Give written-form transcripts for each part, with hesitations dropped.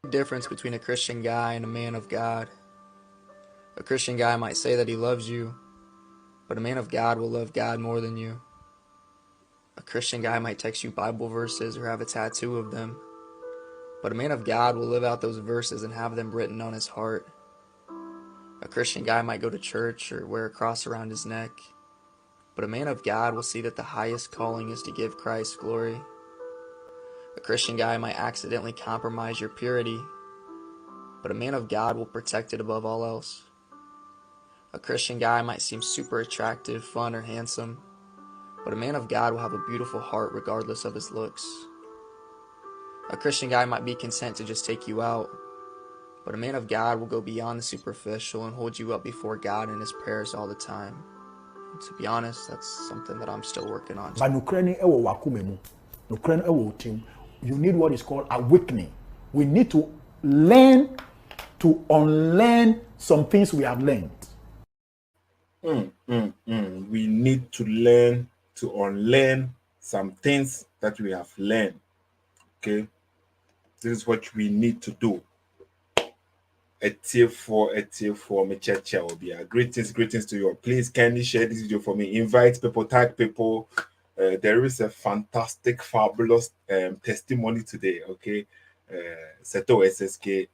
Difference between a Christian guy and a man of God. A Christian guy might say that he loves you, but a man of God will love God more than you. A Christian guy might text you Bible verses or have a tattoo of them, but a man of God will live out those verses and have them written on his heart. A Christian guy might go to church or wear a cross around his neck, but a man of God will see that the highest calling is to give Christ glory. A Christian guy might accidentally compromise your purity, but a man of God will protect it above all else. A Christian guy might seem super attractive, fun, or handsome, but a man of God will have a beautiful heart regardless of his looks. A Christian guy might be content to just take you out, but a man of God will go beyond the superficial and hold you up before God in his prayers all the time. And to be honest, that's something that I'm still working on. But you need what is called awakening. We need to learn to unlearn some things we have learned. We need to learn to unlearn some things that we have learned. Okay, this is what we need to do. A tier for me, greetings to you. Please kindly share this video for me. Invite people, tag people. There is a fantastic, fabulous testimony today. Okay, Seto SSK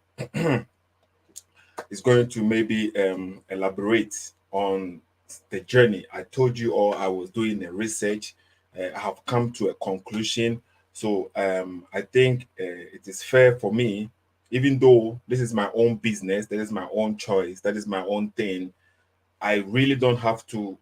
is going to maybe elaborate on the journey. I told you all I was doing the research. I have come to a conclusion. So I think it is fair for me, even though this is my own business, that is my own choice, that is my own thing. I really don't have to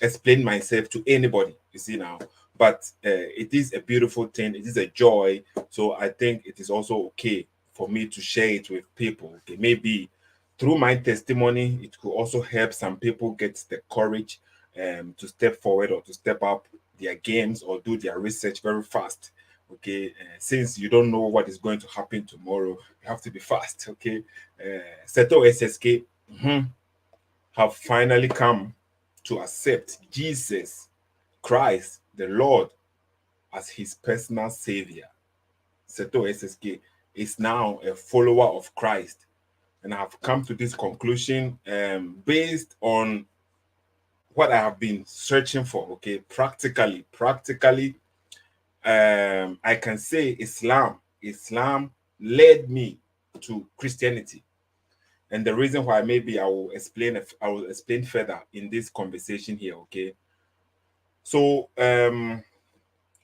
explain myself to anybody, you see now. But it is a beautiful thing. It is a joy. So I think it is also okay for me to share it with people. Okay, maybe through my testimony, it could also help some people get the courage to step forward or to step up their games or do their research very fast. Okay, since you don't know what is going to happen tomorrow, you have to be fast. Okay, Seto SSK have finally come to accept Jesus Christ, the Lord, as his personal savior. Seto SSK is now a follower of Christ. And I have come to this conclusion based on what I have been searching for. Okay, practically, I can say Islam led me to Christianity. And the reason why maybe I will explain further in this conversation here. Okay, so I'm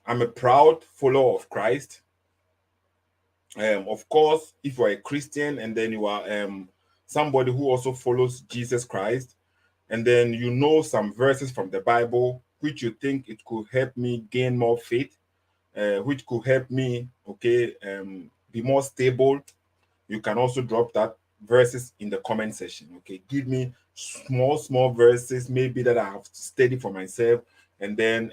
a proud follower of Christ. Of course, if you're a Christian and then you are somebody who also follows Jesus Christ, and then you know some verses from the Bible which you think it could help me gain more faith, which could help me, okay, be more stable, you can also drop that verses in the comment section. Okay, give me small verses maybe that I have to study for myself, and then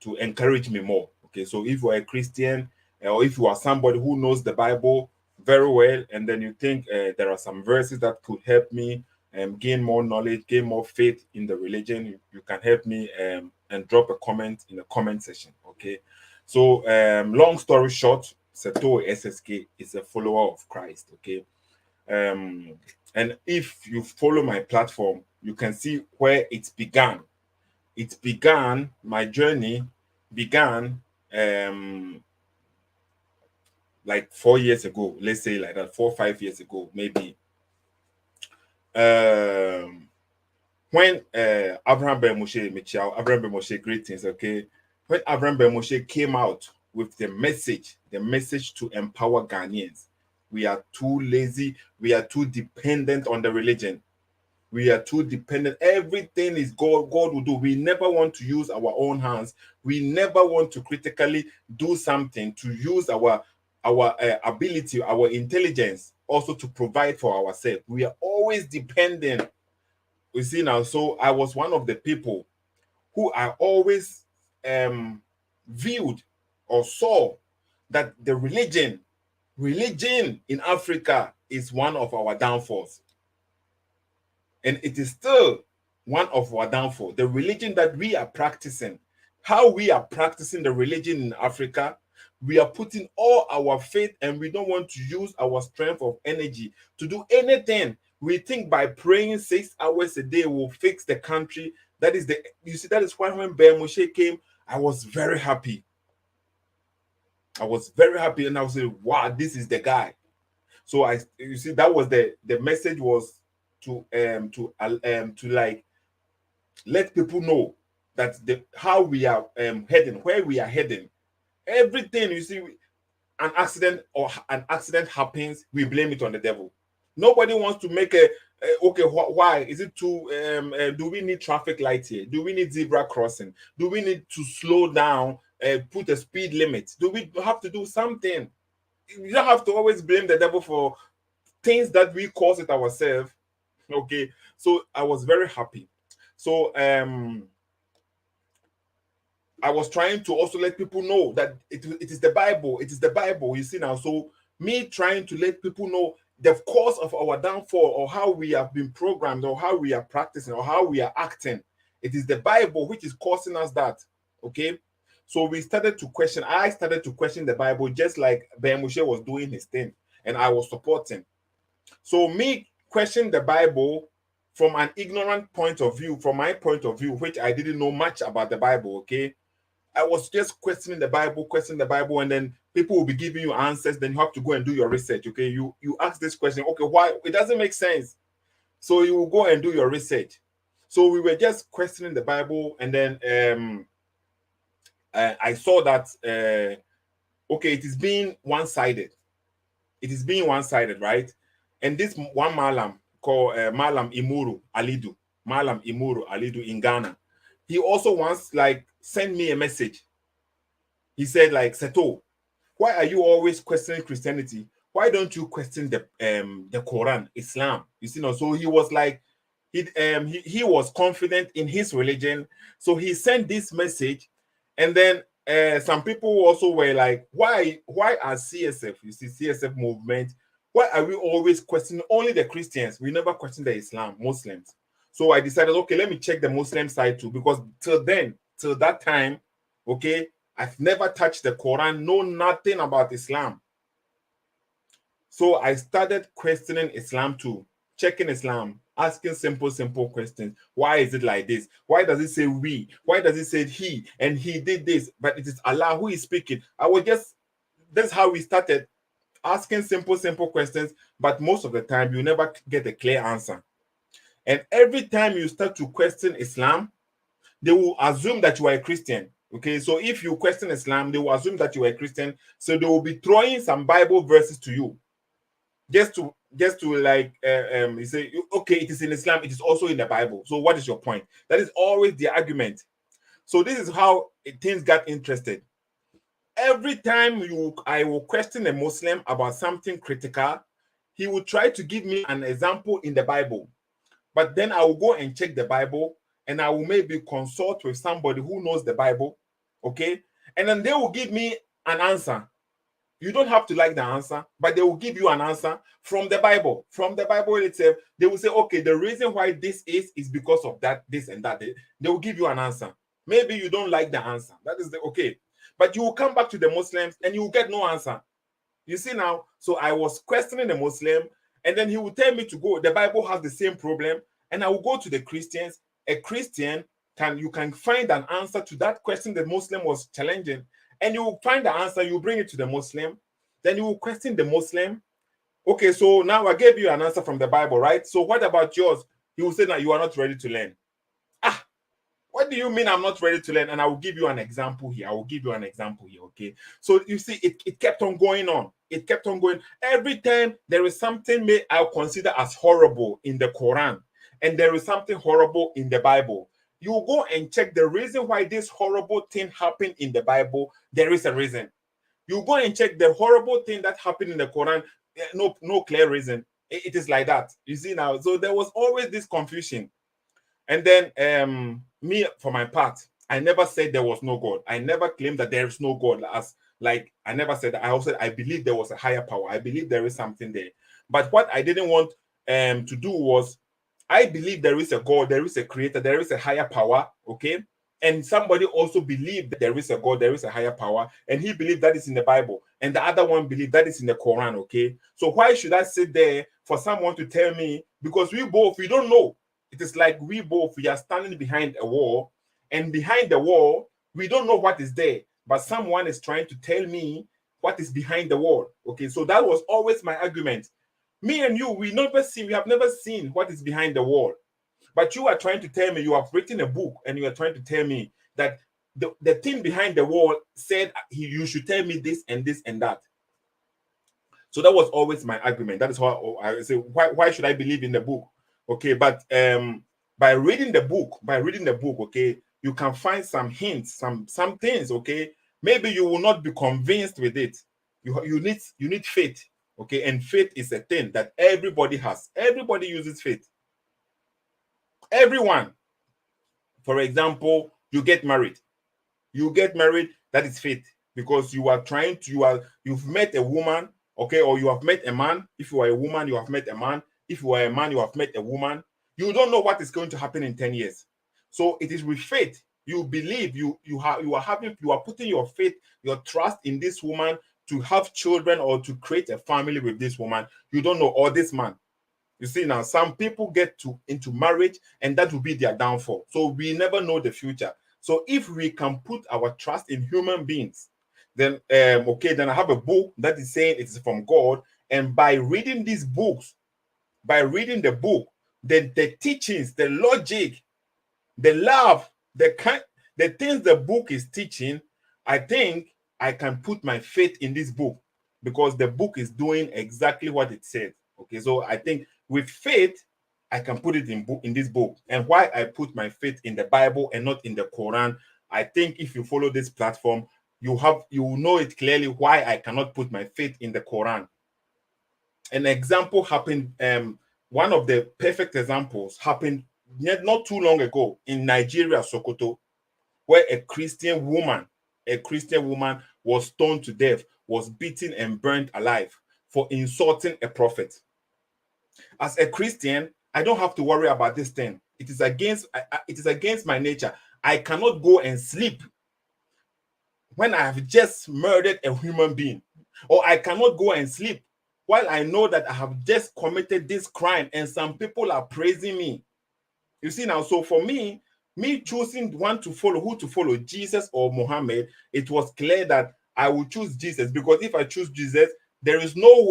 to encourage me more. Okay, so if you're a Christian or if you are somebody who knows the Bible very well, and then you think there are some verses that could help me gain more knowledge, gain more faith in the religion, you can help me and drop a comment in the comment section. Okay, so long story short, Seto SSK is a follower of Christ. Okay, and if you follow my platform, you can see where it began. My journey began like 4 years ago, let's say like that, 4 or 5 years ago, maybe. When Avraham Ben Moshe, Avraham Ben Moshe, greetings, okay. When Avraham Ben Moshe came out with the message to empower Ghanaians, we are too lazy, we are too dependent on the religion. We are too dependent. Everything is God will do. We never want to use our own hands. We never want to critically do something, to use our ability, our intelligence, also to provide for ourselves. We are always dependent. You see now, so I was one of the people who I always viewed or saw that the religion in Africa is one of our downfalls. And it is still one of our downfall. The religion that we are practicing, how we are practicing the religion in Africa, We are putting all our faith, and we don't want to use our strength of energy to do anything. We think by praying 6 hours a day will fix the country. That is that is why when Ben Moshe came, I was very happy. I was very happy, and I was saying, wow, this is the guy. So you see, that was the message was to like let people know that how we are heading, where we are heading. Everything you see, an accident happens, we blame it on the devil. Nobody wants to make okay, why is it too do we need traffic lights here? Do we need zebra crossing? Do we need to slow down, put a speed limit? Do we have to do something? You don't have to always blame the devil for things that we cause it ourselves. Okay, so I was very happy. So I was trying to also let people know that it is the Bible. It is the Bible. You see now. So me trying to let people know the cause of our downfall, or how we have been programmed, or how we are practicing, or how we are acting. It is the Bible which is causing us that. Okay. So we started to question. I started to question the Bible, just like Ben Moshe was doing his thing, and I was supporting. So me questioning the Bible from an ignorant point of view, from my point of view, which I didn't know much about the Bible. Okay. I was just questioning the Bible, and then people will be giving you answers. Then you have to go and do your research. Okay, you ask this question. Okay, why it doesn't make sense? So you will go and do your research. So we were just questioning the Bible, and then I saw that okay, it is being one-sided. It is being one-sided, right? And this one Malam called Malam Imuru Alidu in Ghana, he also once like sent me a message. He said, like, Seto, why are you always questioning Christianity? Why don't you question the Quran, Islam? You see, no. So he was like, he was confident in his religion. So he sent this message, and then some people also were like, why are CSF, you see, CSF movement, why are we always questioning only the Christians? We never question the Muslims. So I decided, okay, let me check the Muslim side too, because till that time, okay, I've never touched the Quran, know nothing about Islam. So I started questioning Islam too, checking Islam, asking simple questions. Why is it like this? Why does it say we? Why does it say he? And he did this, but it is Allah who is speaking. That's how we started asking simple questions, but most of the time you never get a clear answer. And every time you start to question Islam, they will assume that you are a Christian. Okay, so if you question Islam, they will assume that you are a Christian. So they will be throwing some Bible verses to you, just to like you say, okay, it is in Islam, it is also in the Bible. So what is your point? That is always the argument. So this is how things got interested. Every time I will question a Muslim about something critical, he will try to give me an example in the Bible. But then I will go and check the Bible, and I will maybe consult with somebody who knows the Bible, okay? And then they will give me an answer. You don't have to like the answer, but they will give you an answer from the Bible. From the Bible itself, they will say, okay, the reason why this is because of that, this and that. They will give you an answer. Maybe you don't like the answer. That is okay. But you will come back to the Muslims and you will get no answer. You see now, so I was questioning the Muslim, and then he would tell me to go. The Bible has the same problem, and I will go to the Christians. A Christian you can find an answer to that question the Muslim was challenging, and you will find the answer. You bring it to the Muslim, then you will question the Muslim. Okay, so now I gave you an answer from the Bible, right? So what about yours? He will say that you are not ready to learn. What do you mean I'm not ready to learn? And I will give you an example here. Okay. So you see, it kept on going on. It kept on going. Every time there is something I'll consider as horrible in the Quran, and there is something horrible in the Bible, you go and check the reason why this horrible thing happened in the Bible. There is a reason. You go and check the horrible thing that happened in the Quran. No clear reason. It is like that. You see now. So there was always this confusion. And then me, for my part, I never said there was no God. I never claimed that there is no God. I never said that. I also said I believe there was a higher power. I believe there is something there. But what I didn't want to do was, I believe there is a God, there is a creator, there is a higher power. Okay. And somebody also believed that there is a God, there is a higher power, and he believed that is in the Bible, and the other one believed that is in the Quran. Okay, so why should I sit there for someone to tell me? Because we don't know. It is like we are standing behind a wall, and behind the wall we don't know what is there, but someone is trying to tell me what is behind the wall. Okay, so that was always my argument. Me and you, we have never seen what is behind the wall. But you are trying to tell me, you have written a book and you are trying to tell me that the thing behind the wall said you should tell me this and this and that. So that was always my argument. That is how I say, why should I believe in the book? Okay, but by reading the book, okay, you can find some hints, some things, okay. Maybe you will not be convinced with it. You need faith, okay, and faith is a thing that everybody has. Everybody uses faith. Everyone. For example, you get married. That is faith, because you've met a woman, okay, or you have met a man. If you are a woman, you have met a man. If you are a man, you have met a woman. You don't know what is going to happen in 10 years. So it is with faith. You believe, you are putting your faith, your trust in this woman to have children or to create a family with this woman. You don't know, or this man. You see, now some people get into marriage and that will be their downfall. So we never know the future. So if we can put our trust in human beings, then then I have a book that is saying it's from God. And by reading these books, by reading the book, the teachings, the logic, the love, the things the book is teaching, I think I can put my faith in this book, because the book is doing exactly what it said. Okay, so I think with faith, I can put it in this book. And why I put my faith in the Bible and not in the Quran, I think if you follow this platform, you will know it clearly why I cannot put my faith in the Quran. An example happened, one of the perfect examples happened not too long ago in Nigeria, Sokoto, where a Christian woman was stoned to death, was beaten and burned alive for insulting a prophet. As a Christian, I don't have to worry about this thing. It is against my nature. I cannot go and sleep when I have just murdered a human being, or I cannot go and sleep while I know that I have just committed this crime and some people are praising me. You see now, so for me choosing who to follow, Jesus or Muhammad, it was clear that I would choose Jesus, because if I choose Jesus, there is never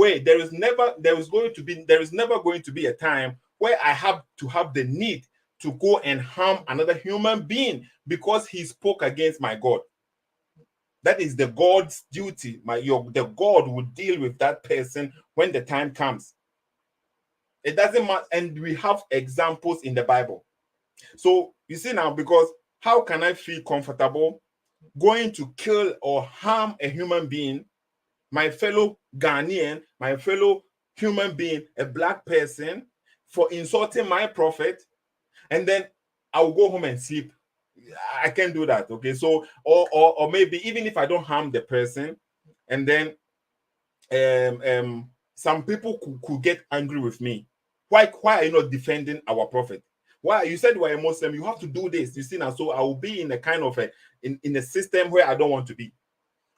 going to be a time where I have to have the need to go and harm another human being because he spoke against my God. That is the God's duty. The God will deal with that person when the time comes. It doesn't matter, and we have examples in the Bible. So you see now, because how can I feel comfortable going to kill or harm a human being, my fellow Ghanaian, my fellow human being, a black person, for insulting my prophet, and then I'll go home and sleep? I can't do that. Okay, so or maybe even if I don't harm the person, and then some people could get angry with me. Why are you not defending our prophet? Why? You said you are a Muslim, you have to do this. You see now, so I will be in a kind of in a system where I don't want to be,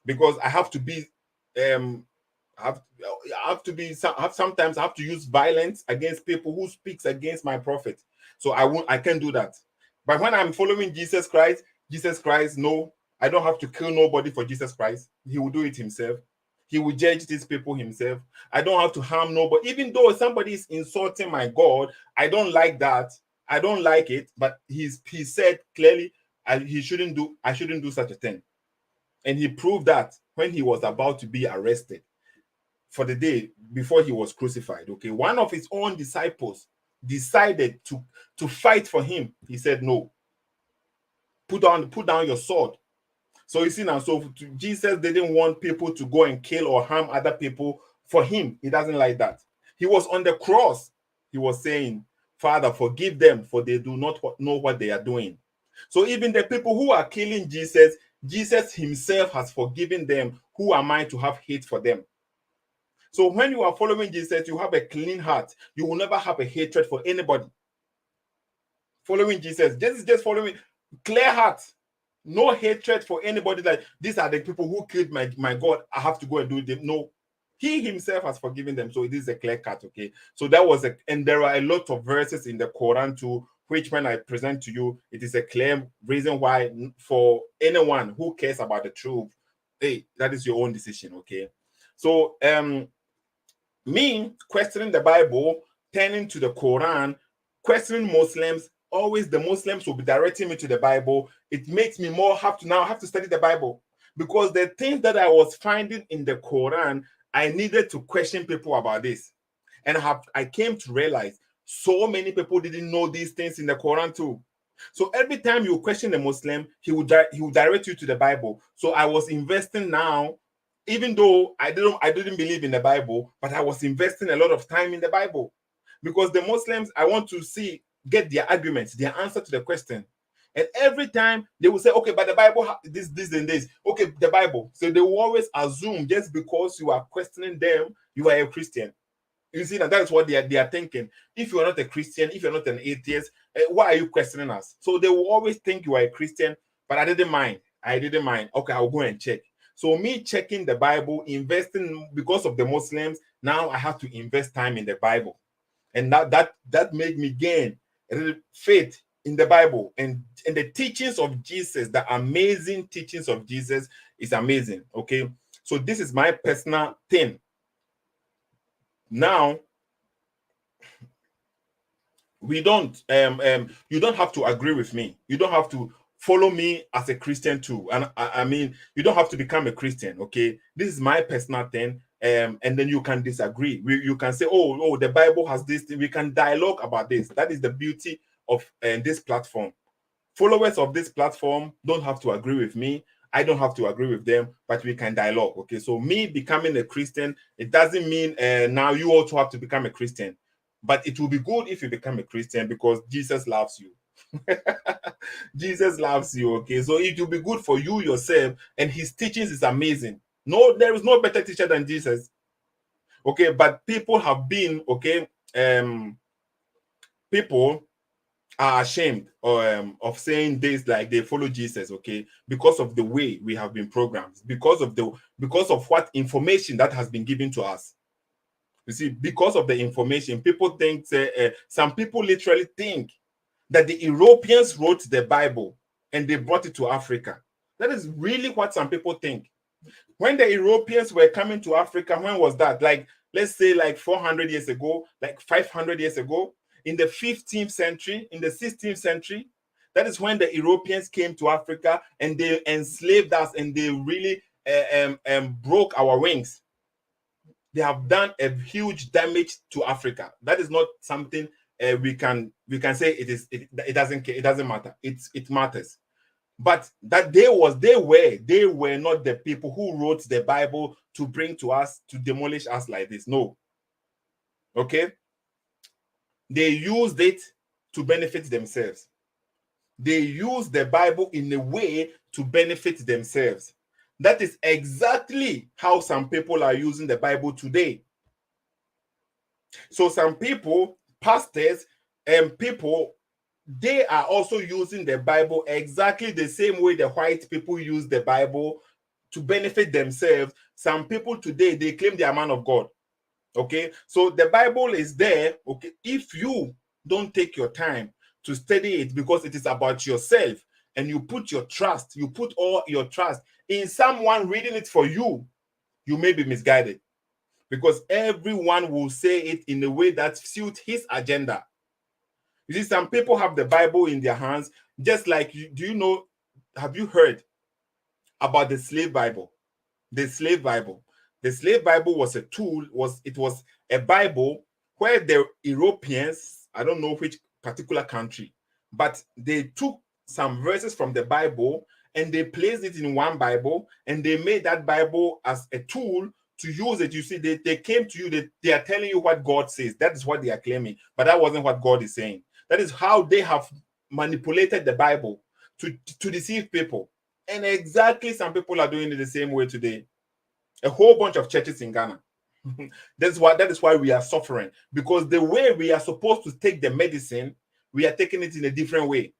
because I have to be sometimes I have to use violence against people who speaks against my prophet. So I can't do that. But when I'm following Jesus Christ, no, I don't have to kill nobody for Jesus Christ. He will do it himself. He will judge these people himself. I don't have to harm nobody. Even though somebody is insulting my God, I don't like that. I don't like it. But he said clearly I shouldn't do such a thing. And he proved that when he was about to be arrested for the day before he was crucified. Okay, one of his own disciples decided to fight for him. He said, no, put down your sword. So you see now, so Jesus didn't want people to go and kill or harm other people. For him, he doesn't like that. He was on the cross. He was saying, Father, forgive them, for they do not know what they are doing. So even the people who are killing Jesus, Jesus himself has forgiven them. Who am I to have hate for them? So when you are following Jesus, you have a clean heart. You will never have a hatred for anybody. Following Jesus, just following, clear heart. No hatred for anybody like these are the people who killed my God. I have to go and do them. No, he himself has forgiven them. So it is a clear cut. Okay. So that was and there are a lot of verses in the Quran too, which when I present to you, it is a clear reason why for anyone who cares about the truth, hey, that is your own decision. Okay. So me questioning the Bible, turning to the Quran, questioning Muslims, always the Muslims will be directing me to the Bible. It makes me more have to study the Bible, because the things that I was finding in the Quran, I needed to question people about this. And I came to realize so many people didn't know these things in the Quran too. So every time you question a Muslim, he will direct you to the Bible. So I was investing now, even though I didn't believe in the Bible, but I was investing a lot of time in the Bible, because the Muslims, I want to get their arguments, their answer to the question. And every time they will say, okay, but the Bible, this, and this. Okay, the Bible. So they will always assume just because you are questioning them, you are a Christian. You see, that is what they are thinking. If you are not a Christian, if you're not an atheist, why are you questioning us? So they will always think you are a Christian, but I didn't mind. Okay, I'll go and check. So me checking the Bible, investing because of the Muslims, now I have to invest time in the Bible. And that made me gain faith in the Bible and the teachings of Jesus. The amazing teachings of Jesus is amazing. Okay, so this is my personal thing. Now, we don't you don't have to agree with me. You don't have to follow me as a Christian too. And I mean, you don't have to become a Christian. Okay, this is my personal thing. And then you can disagree. You can say, oh, the Bible has this thing. We can dialogue about this. That is the beauty of this platform. Followers of this platform don't have to agree with me. I don't have to agree with them, but we can dialogue. Okay, so me becoming a Christian, it doesn't mean now you also have to become a Christian. But it will be good if you become a Christian, because Jesus loves you. Jesus loves you. Okay, so it will be good for you yourself, and his teachings is amazing. No, there is no better teacher than Jesus. Okay, but people have been people are ashamed of saying this, like they follow Jesus, okay, because of the way we have been programmed, because of what information that has been given to us. You see, because of the information, people think some people literally think that the Europeans wrote the Bible and they brought it to Africa. That is really what some people think. When the Europeans were coming to Africa, when was that? Like, let's say like 400 years ago, like 500 years ago, in the 15th century, in the 16th century. That is when the Europeans came to Africa and they enslaved us, and they really broke our wings. They have done a huge damage to Africa. That is not something we can say it doesn't matter. It matters. But that they were not the people who wrote the Bible to bring to us, to demolish us like this. No. Okay. They used it to benefit themselves. They used the Bible in a way to benefit themselves. That is exactly how some people are using the Bible today. So some people, pastors and people, they are also using the Bible exactly the same way the white people use the Bible to benefit themselves. Some people today, they claim they are man of God. Okay, so the Bible is there. Okay, if you don't take your time to study it, because it is about yourself, and you put all your trust in someone reading it for you, you may be misguided, because everyone will say it in a way that suits his agenda. You see, some people have the Bible in their hands, just like have you heard about the slave Bible? The slave Bible. The slave Bible was it was a Bible where the Europeans, I don't know which particular country, but they took some verses from the Bible and they placed it in one Bible, and they made that Bible as a tool to use it. You see, they came to you, they are telling you what God says. That is what they are claiming, but that wasn't what God is saying. That is how they have manipulated the Bible to deceive people. And exactly, some people are doing it the same way today. A whole bunch of churches in Ghana. That is why we are suffering, because the way we are supposed to take the medicine, we are taking it in a different way.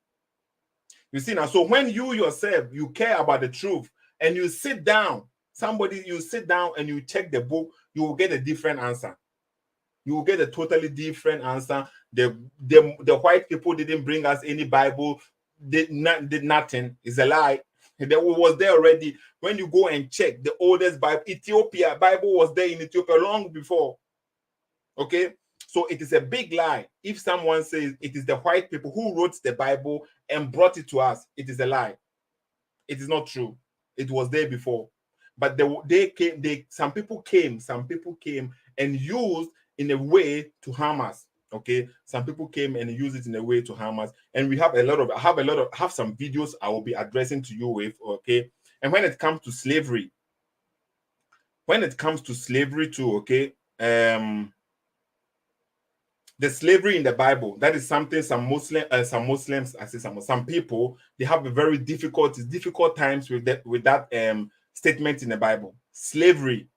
You see now, so when you yourself, you care about the truth and you sit down, you sit down and you check the book, you will get a different answer. You will get a totally different answer. The white people didn't bring us any Bible, did nothing. It's a lie. That was there already. When you go and check the oldest Bible, Ethiopia Bible was there in Ethiopia long before. Okay, so it is a big lie if someone says it is the white people who wrote the Bible and brought it to us. It is a lie. It is not true. It was there before, but some people came and used in a way to harm us. Okay, some people came and used it in a way to harm us, and we have some videos I will be addressing to you with. Okay, and when it comes to slavery too, okay, the slavery in the Bible, that is something some people, they have a very difficult times with that statement in the Bible. Slavery.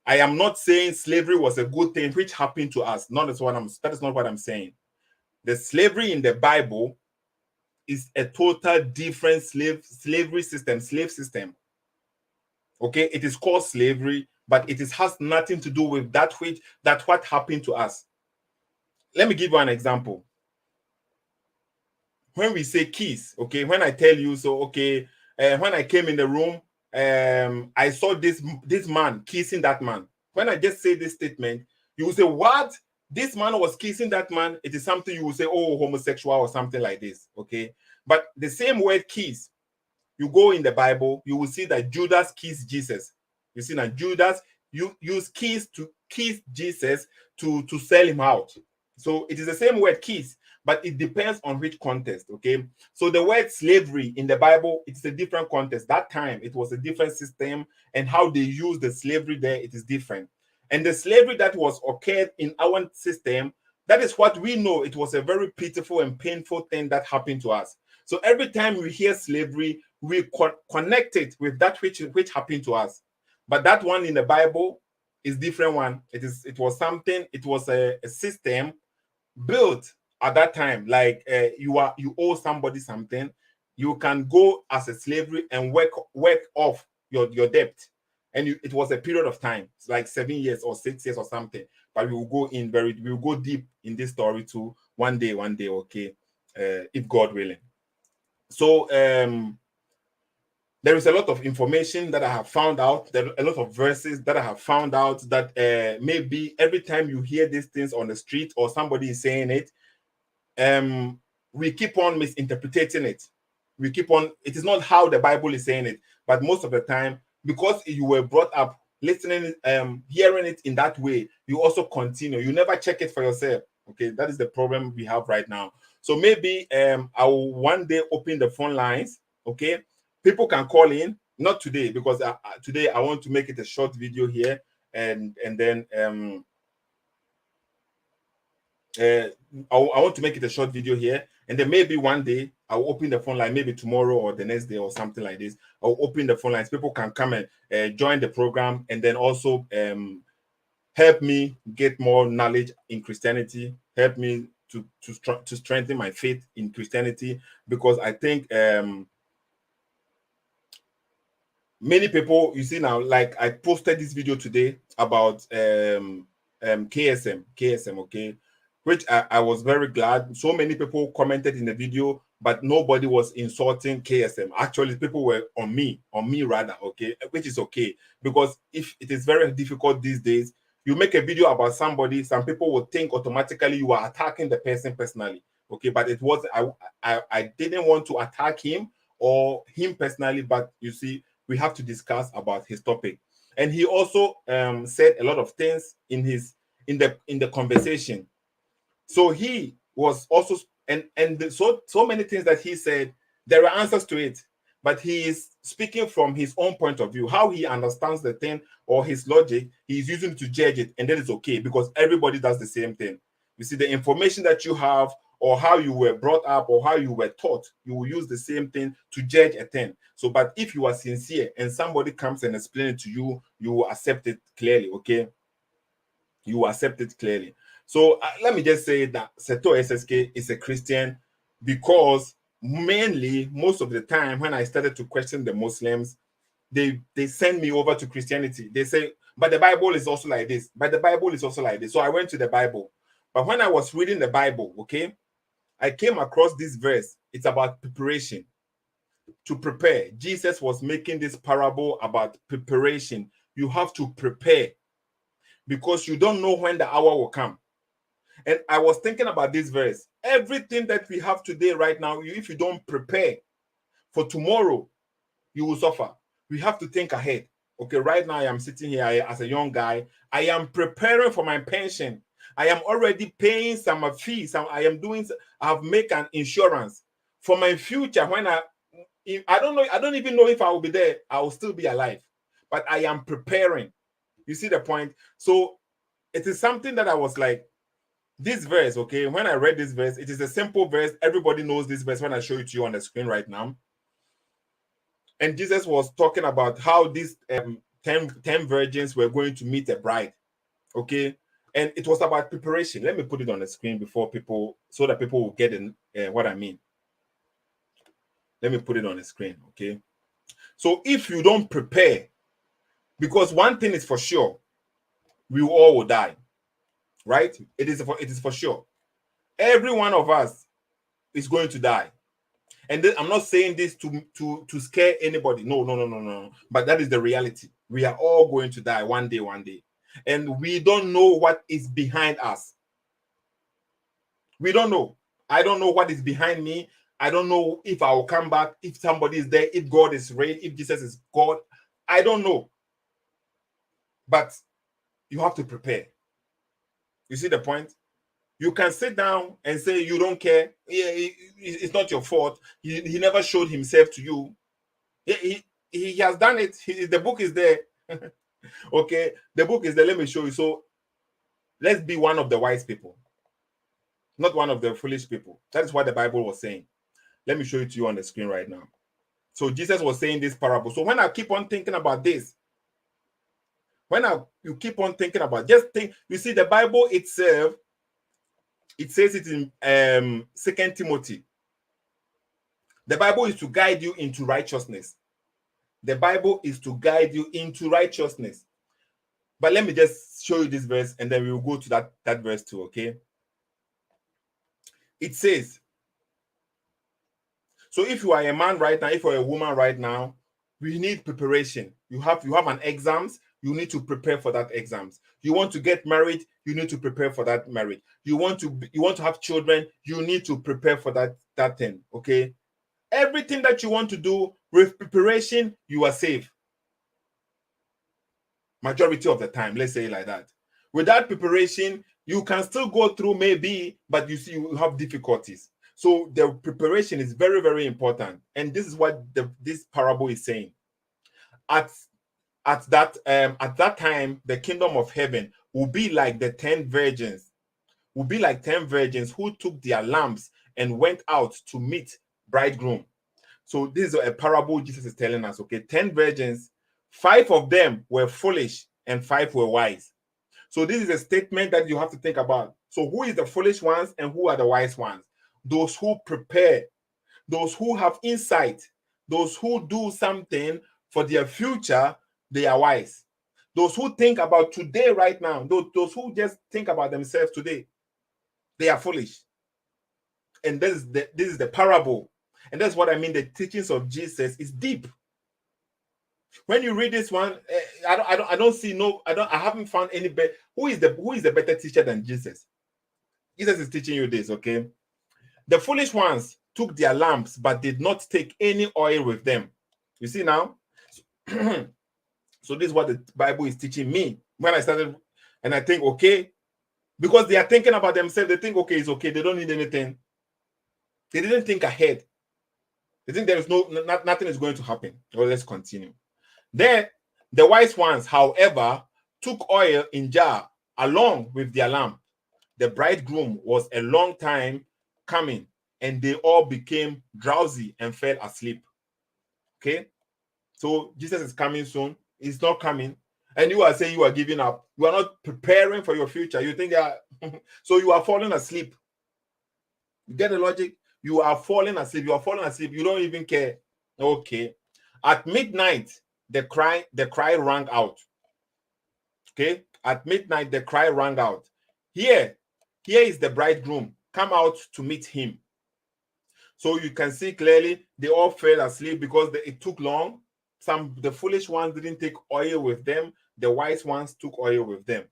I am not saying slavery was a good thing which happened to us. That is not what I'm saying. The slavery in the Bible is a total different slave system. Okay, it is called slavery, but it has nothing to do with what happened to us. Let me give you an example. When we say kiss, okay, when I tell you, so okay, when I came in the room, I saw this man kissing that man. When I just say this statement, you will say, what? This man was kissing that man. It is something you will say, oh, homosexual or something like this, okay? But the same word kiss, you go in the Bible, you will see that Judas kissed Jesus. You see that Judas used kiss to kiss Jesus to sell him out. So it is the same word kiss, but it depends on which context, okay? So the word slavery in the Bible, it's a different context. That time, it was a different system, and how they use the slavery there, it is different. And the slavery that was occurred in our system, that is what we know. It was a very pitiful and painful thing that happened to us. So every time we hear slavery, we connect it with that which happened to us. But that one in the Bible is different one. It was a system built at that time. Like you owe somebody something, you can go as a slavery and work off your debt. And it was a period of time, like 7 years or 6 years or something. But we will go deep in this story too one day, okay, if God willing. So there is a lot of information that I have found out. There are a lot of verses that I have found out that maybe every time you hear these things on the street or somebody is saying it, we keep on misinterpreting it. It is not how the Bible is saying it, but most of the time, because you were brought up listening, hearing it in that way, you also continue. You never check it for yourself. Okay, that is the problem we have right now. So maybe I will one day open the phone lines. Okay, people can call in. Not today, because today I want to make it a short video here, and then I want to make it a short video here, and then maybe one day I'll open the phone line, maybe tomorrow or the next day or something like this. I'll open the phone lines. People can come and join the program, and then also help me get more knowledge in Christianity, help me to strengthen my faith in Christianity, because I think many people, you see now, like I posted this video today about KSM, okay, which I was very glad. So many people commented in the video, but nobody was insulting KSM. Actually, people were on me rather, okay, which is okay, because if it is very difficult these days, you make a video about somebody, some people will think automatically you are attacking the person personally, okay, but it was I didn't want to attack him or him personally, but you see, we have to discuss about his topic. And he also said a lot of things in the conversation. So he was also so many things that he said, there are answers to it, but he is speaking from his own point of view, how he understands the thing or his logic. He's using it to judge it, and that is okay, because everybody does the same thing. You see, the information that you have, or how you were brought up, or how you were taught, you will use the same thing to judge a thing. So, but if you are sincere and somebody comes and explains it to you, you will accept it clearly, okay? You will accept it clearly. So let me just say that Seto SSK is a Christian because mainly, most of the time, when I started to question the Muslims, they send me over to Christianity. They say, but the Bible is also like this. But the Bible is also like this. So I went to the Bible. But when I was reading the Bible, okay, I came across this verse. It's about preparation. To prepare. Jesus was making this parable about preparation. You have to prepare because you don't know when the hour will come. And I was thinking about this verse. Everything that we have today, right now, if you don't prepare for tomorrow, you will suffer. We have to think ahead. Okay, right now I am sitting here as a young guy. I am preparing for my pension. I am already paying some fees. I have made an insurance for my future. When I don't know, I don't even know if I will be there. I will still be alive, but I am preparing. You see the point? So it is something that I was like, this verse, okay, when I read this verse, it is a simple verse. Everybody knows this verse when I show it to you on the screen right now. And Jesus was talking about how these 10 virgins were going to meet a bride, okay? And it was about preparation. Let me put it on the screen so that people will get in what I mean. Let me put it on the screen, okay? So if you don't prepare, because one thing is for sure, we all will die, right? It is for sure. Every one of us is going to die. And then, I'm not saying this to scare anybody. No. But that is the reality. We are all going to die one day. And we don't know what is behind us. We don't know. I don't know what is behind me. I don't know if I will come back, if somebody is there, if God is real, if Jesus is God. I don't know. But you have to prepare. You see the point? You can sit down and say you don't care. It's not your fault. He never showed himself to you. He has done it. The book is there. Okay, the book is there. Let me show you. So let's be one of the wise people, not one of the foolish people. That is what the Bible was saying. Let me show it to you on the screen right now. So Jesus was saying this parable. So when I keep on thinking about this, you keep on thinking about, just think, you see the Bible itself, it says it in 2 Timothy. The Bible is to guide you into righteousness. The Bible is to guide you into righteousness. But let me just show you this verse and then we will go to that verse too, okay? It says, so if you are a man right now, if you're a woman right now, we need preparation. You have an exams, you need to prepare for that exams. You want to get married, you need to prepare for that marriage. You want to have children, you need to prepare for that thing, okay? Everything that you want to do with preparation, you are safe. Majority of the time, let's say it like that. Without preparation, you can still go through maybe, but you see you have difficulties. So the preparation is very, very important. And this is what this parable is saying. At that time, the kingdom of heaven will be like the 10 virgins. Will be like 10 virgins who took their lamps and went out to meet bridegroom. So this is a parable Jesus is telling us, okay? 10 virgins, 5 of them were foolish and 5 were wise. So this is a statement that you have to think about. So who is the foolish ones and who are the wise ones? Those who prepare, those who have insight, those who do something for their future, they are wise. Those who think about today right now, those who just think about themselves today, they are foolish. And this is the parable. And that's what I mean. The teachings of Jesus is deep. When you read this one, I don't see I haven't found any better. Who is the better teacher than Jesus? Jesus is teaching you this, okay? The foolish ones took their lamps but did not take any oil with them. You see now? So this is what the Bible is teaching me. When I started, and I think, okay, because they are thinking about themselves, they think, okay, it's okay, they don't need anything. They didn't think ahead. They think there is nothing is going to happen. Well, let's continue. Then the wise ones, however, took oil in jar along with their lamp. The bridegroom was a long time coming, and they all became drowsy and fell asleep. Okay, so Jesus is coming soon. He's not coming, and you are saying you are giving up. You are not preparing for your future. You think that so you are falling asleep. You get the logic? You are falling asleep. You are falling asleep. You don't even care. Okay. At midnight, the cry rang out. Okay. At midnight, the cry rang out. Here is the bridegroom. Come out to meet him. So you can see clearly they all fell asleep because it took long. The foolish ones didn't take oil with them. The wise ones took oil with them.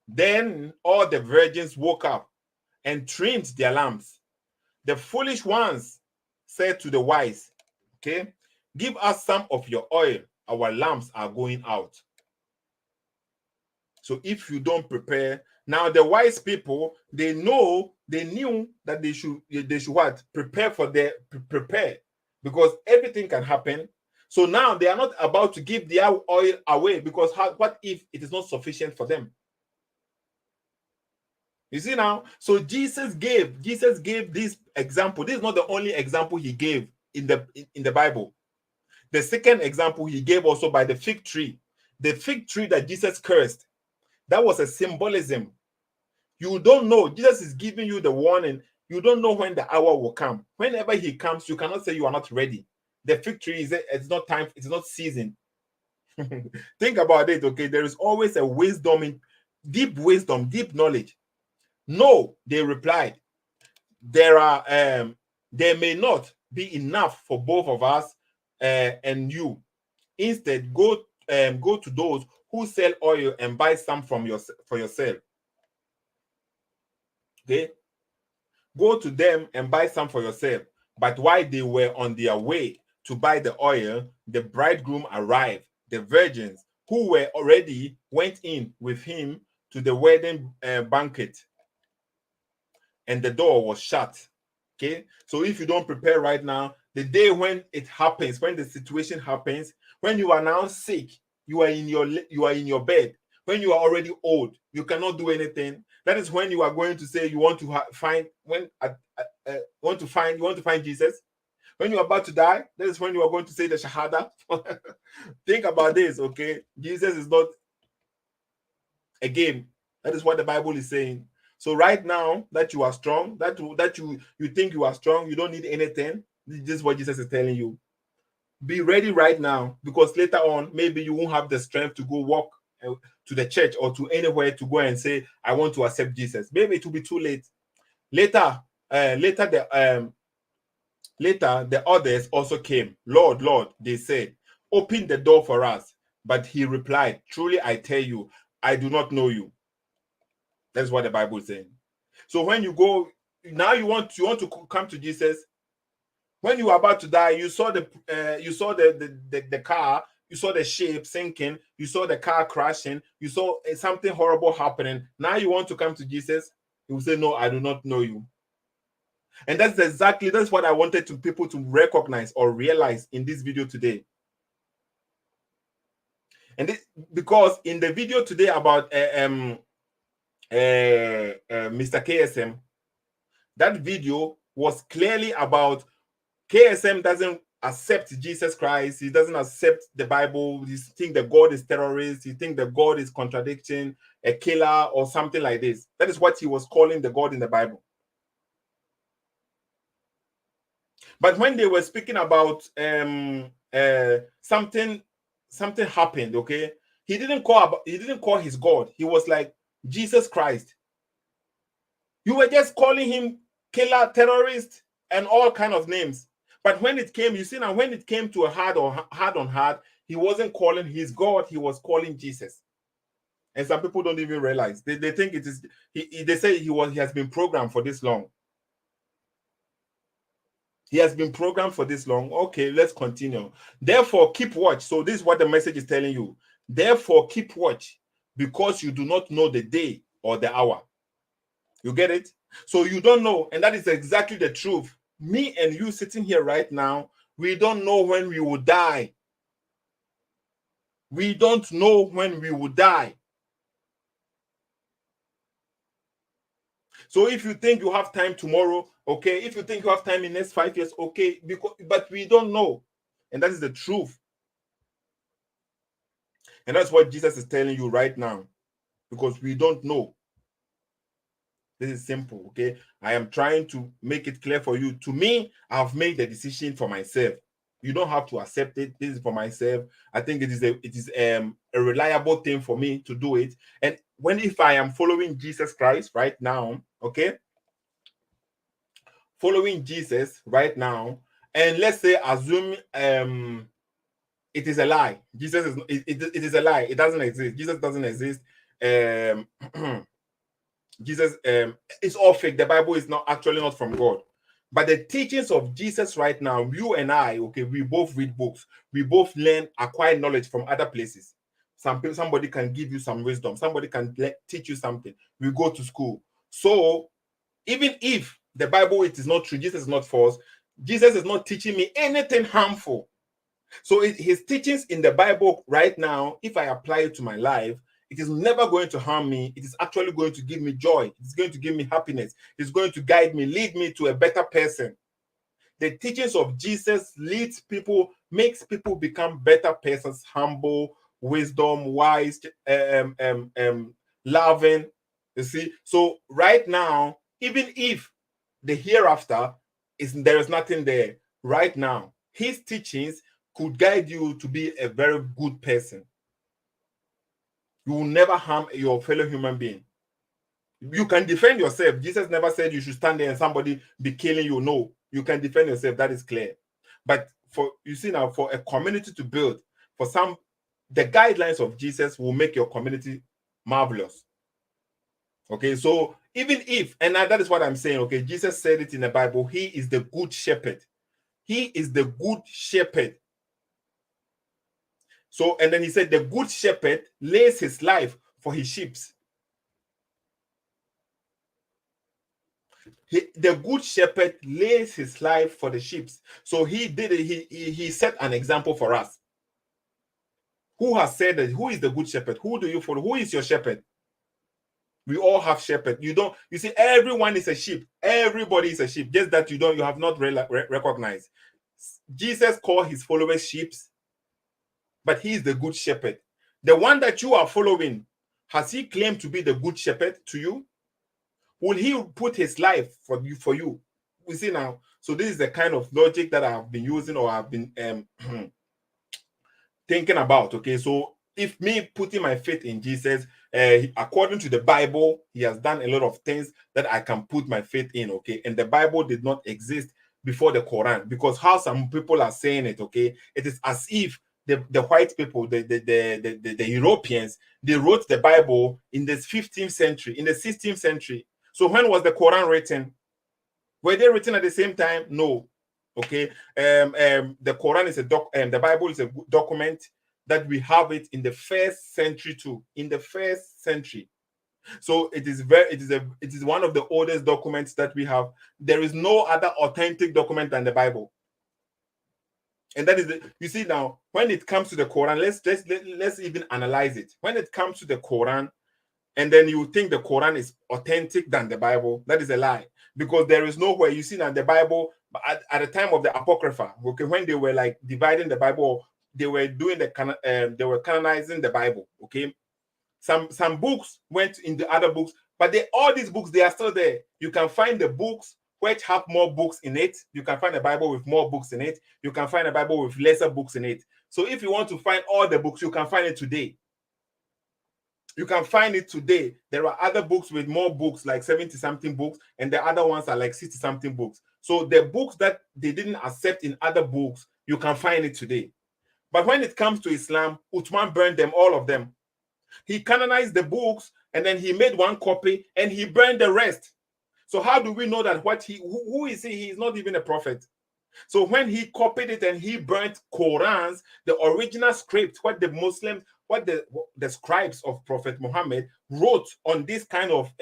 Then all the virgins woke up and trimmed their lamps. The foolish ones said to the wise, okay, give us some of your oil. Our lamps are going out. So if you don't prepare, now the wise people, they knew that they should what? Prepare, because everything can happen. So now they are not about to give their oil away, because what if it is not sufficient for them? You see now? So Jesus gave this example. This is not the only example he gave in the Bible. The second example he gave also by the fig tree. The fig tree that Jesus cursed, that was a symbolism. You don't know. Jesus is giving you the warning. You don't know when the hour will come. Whenever he comes, you cannot say you are not ready. The fig tree it's not time, it's not season. Think about it, okay? There is always a wisdom, deep knowledge. No, they replied. There may not be enough for both of us and you. Instead, go to those who sell oil and buy some for yourself. Okay, go to them and buy some for yourself. But while they were on their way to buy the oil, the bridegroom arrived. The virgins who were already went in with him to the wedding banquet, and the door was shut. Okay, so if you don't prepare right now, the day when it happens, when the situation happens, when you are now sick, you are in your bed, when you are already old, you cannot do anything. That is when you are going to say you want to find Jesus. When you are about to die, that is when you are going to say the Shahada. Think about this, okay? Jesus is not a game. That is what the Bible is saying. So right now that you are strong, that you think you are strong, you don't need anything. This is what Jesus is telling you. Be ready right now, because later on maybe you won't have the strength to go walk to the church or to anywhere to go and say I want to accept Jesus. Maybe it will be too late. Later the others also came. Lord, Lord, they said, open the door for us. But he replied, truly I tell you, I do not know you. That's what the Bible is saying. So when you go now, you want to come to Jesus. When you are about to die, you saw the car, you saw the ship sinking, you saw the car crashing, you saw something horrible happening. Now you want to come to Jesus. He will say, no, I do not know you. And that's what I wanted people to recognize or realize in this video today. And because in the video today about Mr. KSM, that video was clearly about KSM doesn't accept Jesus Christ. He doesn't accept the Bible. He thinks that God is terrorist. He thinks that God is contradicting, a killer or something like this. That is what he was calling the God in the Bible. But when they were speaking about something happened, okay, he didn't call his God. He was like Jesus Christ. You were just calling him killer, terrorist, and all kind of names. But when it came, you see now, when it came to a hard on hard, he wasn't calling his God, he was calling Jesus. And some people don't even realize. They think it is, they say he has been programmed for this long. He has been programmed for this long. Okay, let's continue. Therefore, keep watch. So this is what the message is telling you. Therefore, keep watch, because you do not know the day or the hour. You get it? So you don't know, and that is exactly the truth. Me and you sitting here right now, we don't know when we will die. We don't know when we will die. So if you think you have time tomorrow, okay. If you think you have time in the next 5 years, okay. But we don't know. And that is the truth. And that's what Jesus is telling you right now. Because we don't know. This is simple, okay? I am trying to make it clear for you. To me, I've made the decision for myself. You don't have to accept it. This is for myself. I think it is a reliable thing for me to do it. And if I am following Jesus Christ right now, okay, following Jesus right now, and let's say assume it is a lie. Jesus is it is a lie. It doesn't exist. Jesus doesn't exist. Jesus, it's all fake. The Bible is not actually not from God. But the teachings of Jesus right now, you and I, okay, we both read books. We both learn, acquire knowledge from other places. Somebody can give you some wisdom. Somebody can teach you something. We go to school. So even if the Bible it is not true, Jesus is not false. Jesus is not teaching me anything harmful. So his teachings in the Bible right now, if I apply it to my life, it is never going to harm me. It is actually going to give me joy. It's going to give me happiness. It's going to guide me, lead me to a better person. The teachings of Jesus leads people, makes people become better persons, humble, wisdom, wise, loving. You see, so right now, even if the hereafter there is nothing there, right now, his teachings could guide you to be a very good person. You will never harm your fellow human being. You can defend yourself. Jesus never said you should stand there and somebody be killing you. No, you can defend yourself. That is clear. But for a community to build, the guidelines of Jesus will make your community marvelous. Okay, so even if, and that is what I'm saying, okay, Jesus said it in the Bible, he is the good shepherd. He is the good shepherd. So, and then he said, the good shepherd lays his life for his sheep. The good shepherd lays his life for the sheep. So he did it. He set an example for us. Who has said that? Who is the good shepherd? Who do you follow? Who is your shepherd? We all have shepherd. You see, everyone is a sheep. Everybody is a sheep. Just that you have not recognized. Jesus called his followers sheep, but he is the good shepherd. The one that you are following, has he claimed to be the good shepherd to you? Will he put his life for you? We see now. So this is the kind of logic that I've been using or I've been thinking about. Okay, so if me putting my faith in Jesus, according to the Bible, he has done a lot of things that I can put my faith in. Okay, and the Bible did not exist before the Quran, because how some people are saying it. Okay, it is as if the white people, the Europeans, they wrote the Bible in the 15th century, in the 16th century. So when was the Quran written? Were they written at the same time? No. Okay. The Quran is the Bible is a document that we have it in the 1st century too. In the 1st century. So it is one of the oldest documents that we have. There is no other authentic document than the Bible. And that is you see now, when it comes to the Quran, let's even analyze it. When it comes to the Quran, and then you think the Quran is authentic than the Bible, that is a lie. Because there is nowhere you see that the Bible, at the time of the Apocrypha, okay, when they were like dividing the Bible, they were doing they were canonizing the Bible, okay. Some books went in the other books, but all these books, they are still there. You can find the books which have more books in it. You can find a Bible with more books in it. You can find a Bible with lesser books in it. So if you want to find all the books, you can find it today. You can find it today. There are other books with more books, like 70-something books, and the other ones are like 60-something books. So the books that they didn't accept in other books, you can find it today. But when it comes to Islam, Uthman burned them, all of them. He canonized the books, and then he made one copy, and he burned the rest. So how do we know that who is he? He is not even a prophet. So when he copied it and he burnt Qurans, the original script, what the Muslims, what the scribes of Prophet Muhammad wrote on this kind of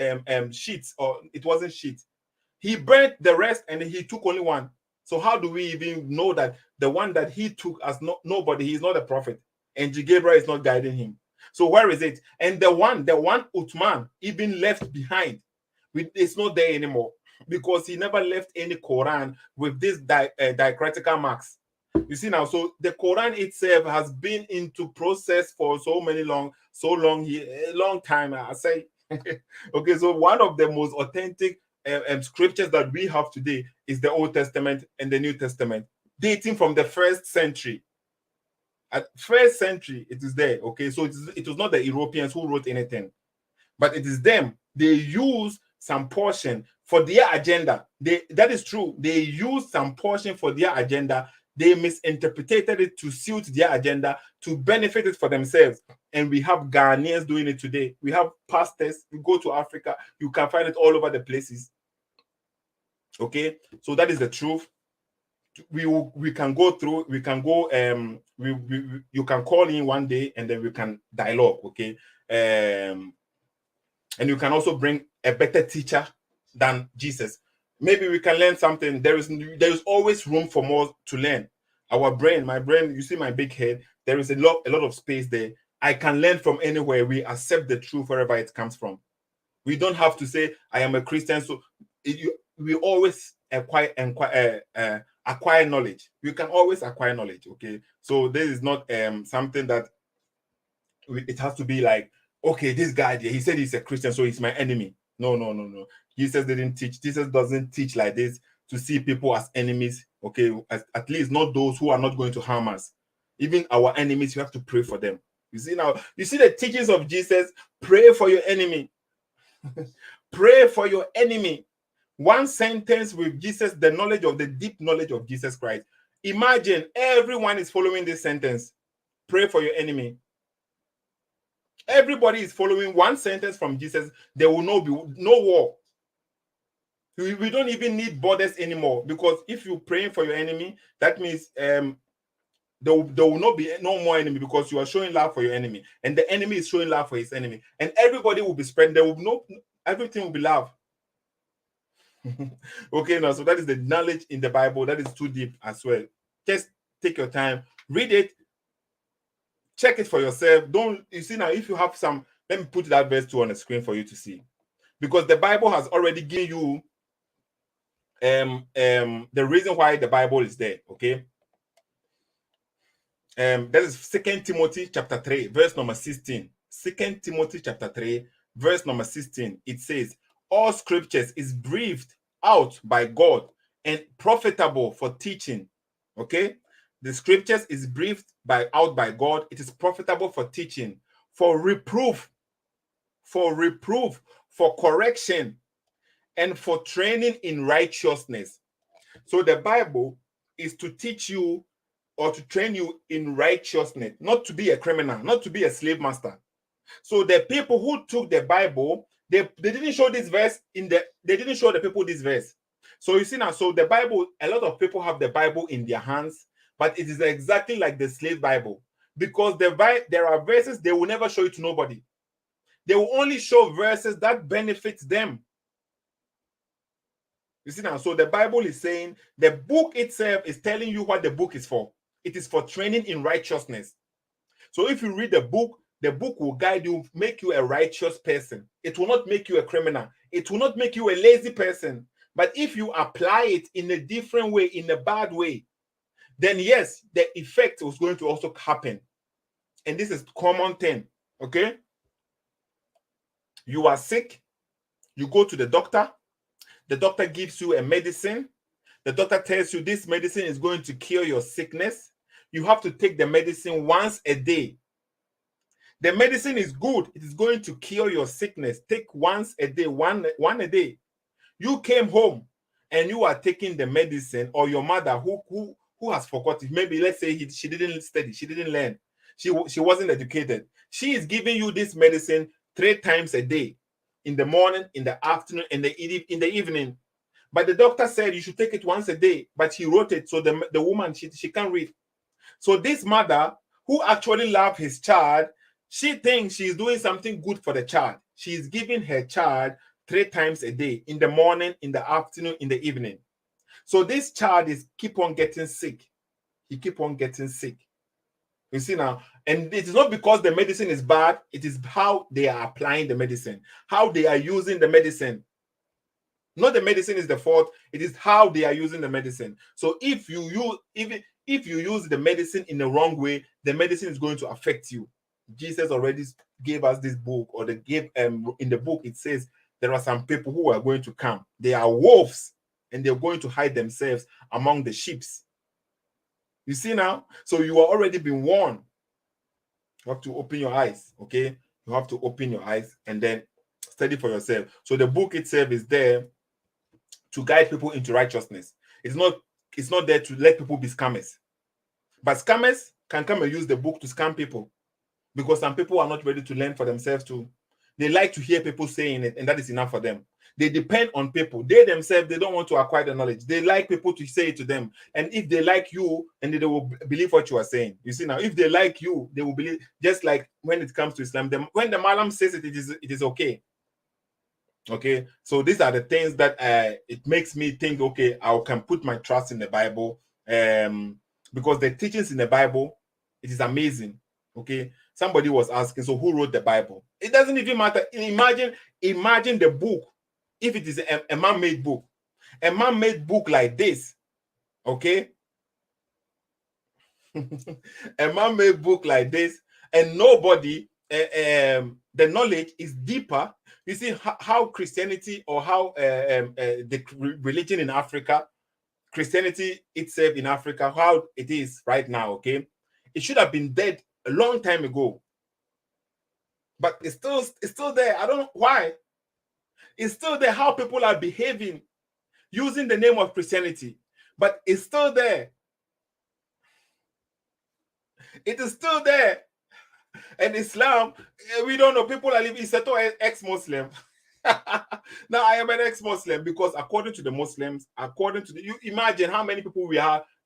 sheets, or it wasn't sheets. He burnt the rest and he took only one. So how do we even know that the one that he took as nobody, he's not a prophet, and Gabriel is not guiding him? So where is it? And the one Uthman even left behind, it's not there anymore, because he never left any Quran with this diacritical marks. You see now, so the Quran itself has been into process for a long time. I say Okay, so one of the most authentic scriptures that we have today is the Old Testament and the New Testament, dating from the first century. At first century, it is there. Okay, so it was not the Europeans who wrote anything, but it is them. They use some portion for their agenda. That is true. They use some portion for their agenda. They misinterpreted it to suit their agenda, to benefit it for themselves. And we have Ghanaians doing it today. We have pastors. You go to Africa, you can find it all over the places. Okay, so that is the truth. We can go through. We can go. You can call in one day and then we can dialogue. Okay. And you can also bring a better teacher than Jesus. Maybe we can learn something. There is always room for more to learn. My brain, you see my big head, there is a lot of space there. I can learn from anywhere. We accept the truth wherever it comes from. We don't have to say I am a Christian, so we always acquire knowledge. You can always acquire knowledge. Okay, so this is not something that it has to be like, okay, this guy, he said he's a Christian, so he's my enemy. No. Jesus didn't teach. Jesus doesn't teach like this, to see people as enemies. Okay, at least not those who are not going to harm us. Even our enemies, you have to pray for them. You see now, you see the teachings of Jesus. Pray for your enemy. Pray for your enemy. One sentence with Jesus, the deep knowledge of Jesus Christ. Imagine everyone is following this sentence. Pray for your enemy. Everybody is following one sentence from Jesus. There will be no war. We don't even need borders anymore, because if you're praying for your enemy, that means there will not be no more enemy, because you are showing love for your enemy, and the enemy is showing love for his enemy, and everybody will be spread. Everything will be love. Okay, now so that is the knowledge in the Bible. That is too deep as well. Just take your time, read it, check it for yourself. You see now, if you have some, let me put that verse 2 on the screen for you to see, because the Bible has already given you the reason why the Bible is there. Okay, that is 2 Timothy chapter 3 verse number 16. 2 Timothy chapter 3 verse number 16. It says, all scriptures is breathed out by God and profitable for teaching. Okay, the scriptures is breathed out by God. It is profitable for teaching, for reproof, for correction, and for training in righteousness. So the Bible is to teach you or to train you in righteousness, not to be a criminal, not to be a slave master. So the people who took the Bible, they didn't show this verse they didn't show the people this verse. So you see now, so the Bible, a lot of people have the Bible in their hands, but it is exactly like the slave Bible, because there are verses they will never show it to nobody. They will only show verses that benefit them. You see now, so the Bible is saying, the book itself is telling you what the book is for. It is for training in righteousness. So if you read the book will guide you, make you a righteous person. It will not make you a criminal. It will not make you a lazy person. But if you apply it in a different way, in a bad way, then yes, the effect is going to also happen. And this is common thing. Okay? You are sick. You go to the doctor. The doctor gives you a medicine. The doctor tells you this medicine is going to cure your sickness. You have to take the medicine once a day. The medicine is good. It is going to cure your sickness. Take once a day, one a day. You came home and you are taking the medicine, or your mother who has forgotten. Maybe let's say she didn't study, she didn't learn, she wasn't educated. She is giving you this medicine 3 times a day, in the morning, in the afternoon, in the evening. But the doctor said you should take it once a day, but he wrote it so the woman she can't read. So this mother who actually loves his child, she thinks she's doing something good for the child. She's giving her child 3 times a day, in the morning, in the afternoon, in the evening. So this child keep on getting sick. He keep on getting sick. You see now, and it is not because the medicine is bad. It is how they are applying the medicine, how they are using the medicine. Not the medicine is the fault. It is how they are using the medicine. So if you use the medicine in the wrong way, the medicine is going to affect you. Jesus already gave us this book, or they gave in the book it says there are some people who are going to come. They are wolves, and they're going to hide themselves among the sheep. You see now? So you are already been warned. You have to open your eyes, okay? You have to open your eyes and then study for yourself. So the book itself is there to guide people into righteousness. It's not there to let people be scammers. But scammers can come and use the book to scam people, because some people are not ready to learn for themselves too. They like to hear people saying it, and that is enough for them. They depend on people. They themselves, they don't want to acquire the knowledge. They like people to say it to them. And if they like you, and they will believe what you are saying. You see now, if they like you, they will believe. Just like when it comes to Islam, when the Malam says it, it is okay. Okay, so these are the things that it makes me think, okay, I can put my trust in the Bible, because the teachings in the Bible, it is amazing. Okay, somebody was asking, so who wrote the Bible? It doesn't even matter. Imagine the book, if it is a man-made book, like this, okay, a man-made book like this, and nobody, the knowledge is deeper. You see how Christianity, or how the religion in Africa, Christianity itself in Africa, how it is right now, okay? It should have been dead a long time ago. But it's still there. I don't know why. It's still there, how people are behaving using the name of Christianity. But it's still there. It is still there. And Islam, we don't know. People are living. It's a ex-Muslim. Now I am an ex-Muslim, because according to the Muslims, you imagine how many people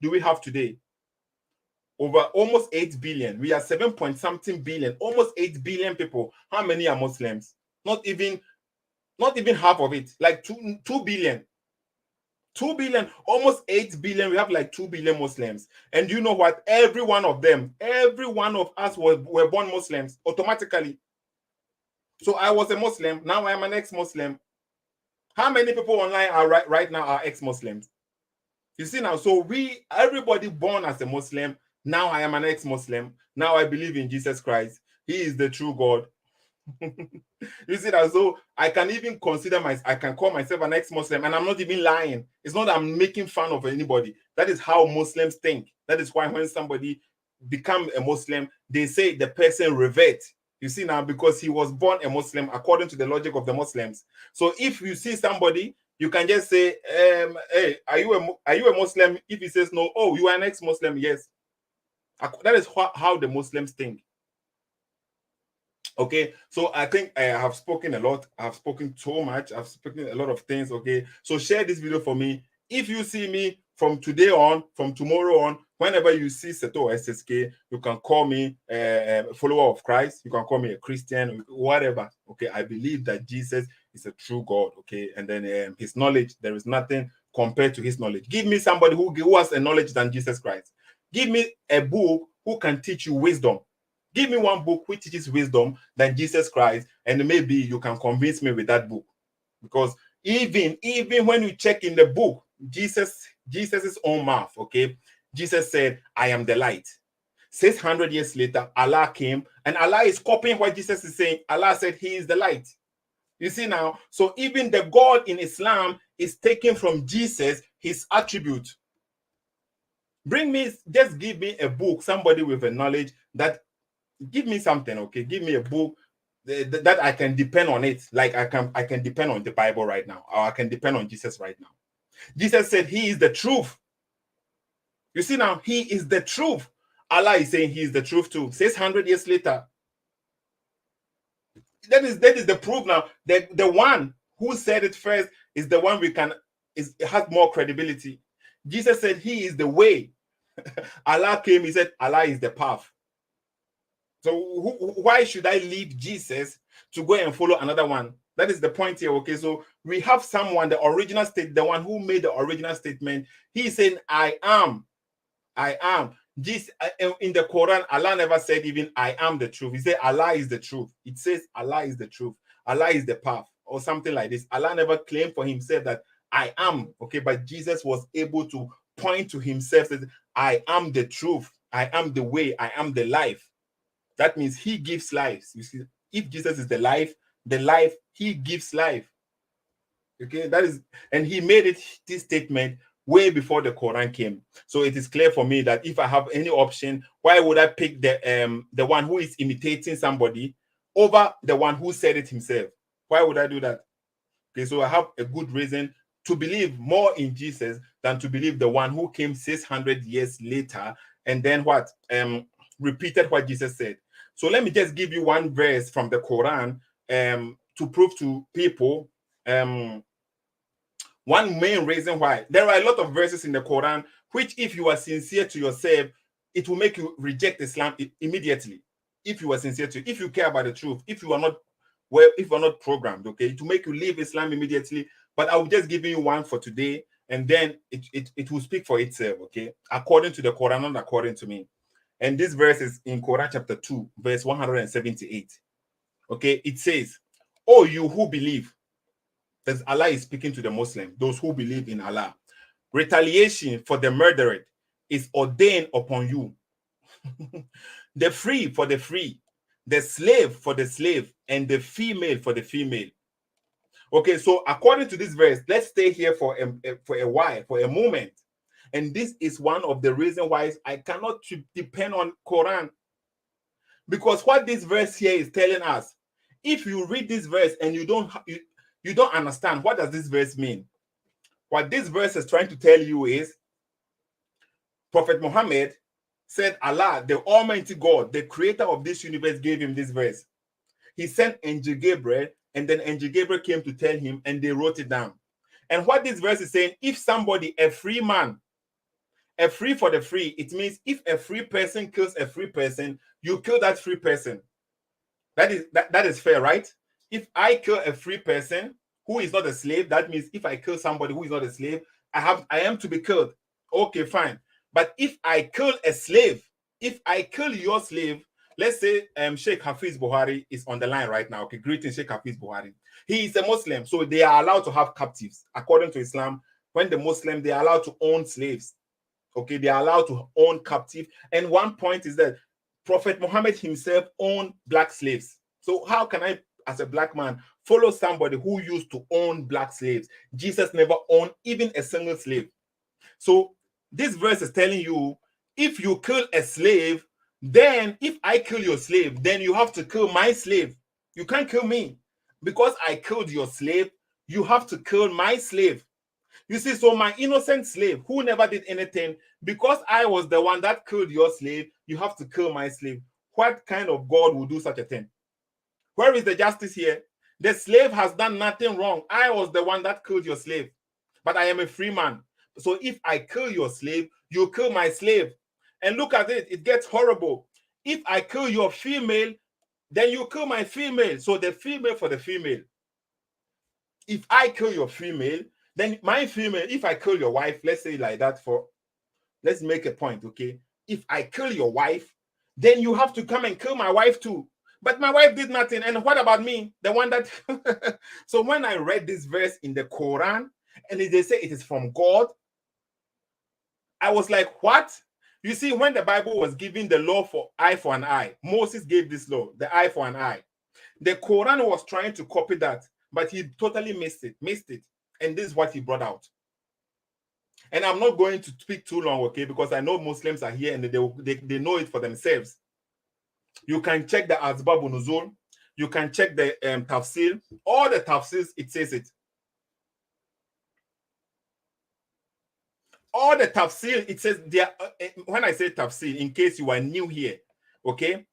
do we have today? Over almost 8 billion. We are 7 point something billion, almost 8 billion people. How many are Muslims? Not even half of it. Like 2 billion. 2 billion, almost 8 billion. We have like 2 billion Muslims. And you know what? Every one of us were born Muslims automatically. So I was a Muslim. Now I am an ex-Muslim. How many people online are right now are ex-Muslims? You see now, so everybody born as a Muslim. Now I am an ex-Muslim. Now I believe in Jesus Christ. He is the true God. You see that? So I can even I can call myself an ex-Muslim, and I'm not even lying. It's not that I'm making fun of anybody. That is how Muslims think. That is why when somebody become a Muslim, they say the person revert. You see now, because he was born a Muslim according to the logic of the Muslims. So if you see somebody, you can just say, hey, are you a Muslim? If he says no, oh, you are an ex-Muslim, yes. That is how the Muslims think. Okay, so I think I have spoken a lot. I've spoken so much. I've spoken a lot of things. Okay, so share this video for me. If you see me from today on, from tomorrow on, whenever you see Seto SSK, you can call me a follower of Christ. You can call me a Christian, whatever. Okay, I believe that Jesus is a true God. Okay, and then his knowledge, there is nothing compared to his knowledge. Give me somebody who has a knowledge than Jesus Christ. Give me a book who can teach you wisdom. Give me one book which teaches wisdom than Jesus Christ, and maybe you can convince me with that book. Because even when you check in the book, Jesus's own mouth, okay, Jesus said, I am the light. 600 years later, Allah came, and Allah is copying what Jesus is saying. Allah said he is the light. You see now, so even the God in Islam is taken from Jesus, his attribute. Just give me a book, somebody with a knowledge that, give me something, okay? Give me a book that I can depend on it. Like I can depend on the Bible right now, or I can depend on Jesus right now. Jesus said he is the truth. You see now, he is the truth. Allah is saying he is the truth too. 600 years later. That is the proof now. The one who said it first is the one has more credibility. Jesus said he is the way. Allah came, he said Allah is the path. So why should I leave Jesus to go and follow another one? That is the point here. Okay, so we have someone, the one who made the original statement. He is saying, I am. This in the Quran, Allah never said even I am the truth. He said Allah is the truth. It says Allah is the truth. Allah is the path, or something like this. Allah never claimed for himself that I am. Okay, but Jesus was able to point to himself that I am the truth. I am the way. I am the life. That means he gives life. You see, if Jesus is the life, he gives life. Okay, that is, and he made it this statement way before the Quran came. So it is clear for me that if I have any option, why would I pick the one who is imitating somebody over the one who said it himself? Why would I do that? Okay, so I have a good reason to believe more in Jesus than to believe the one who came 600 years later and then what repeated what Jesus said. So let me just give you one verse from the Quran to prove to people one main reason why. There are a lot of verses in the Quran which, if you are sincere to yourself, it will make you reject Islam immediately. If you are sincere to it, if you care about the truth, if you are not programmed, okay, to make you leave Islam immediately. But I will just give you one for today, and then it will speak for itself, okay, according to the Quran, not according to me. And this verse is in Quran chapter 2, verse 178. Okay, it says, "Oh, you who believe," that Allah is speaking to the Muslim, those who believe in Allah, "retaliation for the murdered is ordained upon you. The free for the free, the slave for the slave, and the female for the female." Okay, so according to this verse, let's stay here for a while, for a moment. And this is one of the reasons why I cannot depend on Quran. Because what this verse here is telling us, if you read this verse and you don't understand what does this verse mean, what this verse is trying to tell you is Prophet Muhammad said Allah, the Almighty God, the creator of this universe, gave him this verse. He sent Angel Gabriel, and then Angel Gabriel came to tell him, and they wrote it down. And what this verse is saying, if somebody, a free man, a free for the free, it means if a free person kills a free person, you kill that free person. That is fair, right? If I kill a free person who is not a slave, that means if I kill somebody who is not a slave, I am to be killed. Okay, fine. But if I kill a slave, if I kill your slave, let's say Sheikh Hafiz Buhari is on the line right now. Okay, greetings, Sheikh Hafiz Buhari. He is a Muslim, so they are allowed to have captives. According to Islam, when the Muslim, they are allowed to own slaves. Okay, they are allowed to own captive. And one point is that Prophet Muhammad himself owned black slaves. So how can I, as a black man, follow somebody who used to own black slaves? Jesus never owned even a single slave. So this verse is telling you, if you kill a slave, then if I kill your slave, then you have to kill my slave. You can't kill me. Because I killed your slave, you have to kill my slave. You see, so my innocent slave who never did anything, because I was the one that killed your slave, you have to kill my slave. What kind of God will do such a thing? Where is the justice here? The slave has done nothing wrong. I was the one that killed your slave, but I am a free man. So if I kill your slave, you kill my slave. And look at it, it gets horrible. If I kill your female, then you kill my female. So the female for the female. If I kill your female, then my female, if I kill your wife, let's say like that, let's make a point, okay? If I kill your wife, then you have to come and kill my wife too. But my wife did nothing. And what about me? The one that... So when I read this verse in the Quran, and they say it is from God, I was like, what? You see, when the Bible was giving the law for eye for an eye, Moses gave this law, the eye for an eye. The Quran was trying to copy that, but he totally missed it. And this is what he brought out. And I'm not going to speak too long, okay, because I know Muslims are here and they know it for themselves. You can check the Asbab Nuzul. You can check the Tafsir. All the Tafsirs, it says it. All the Tafsir, it says there. When I say Tafsir, in case you are new here, okay,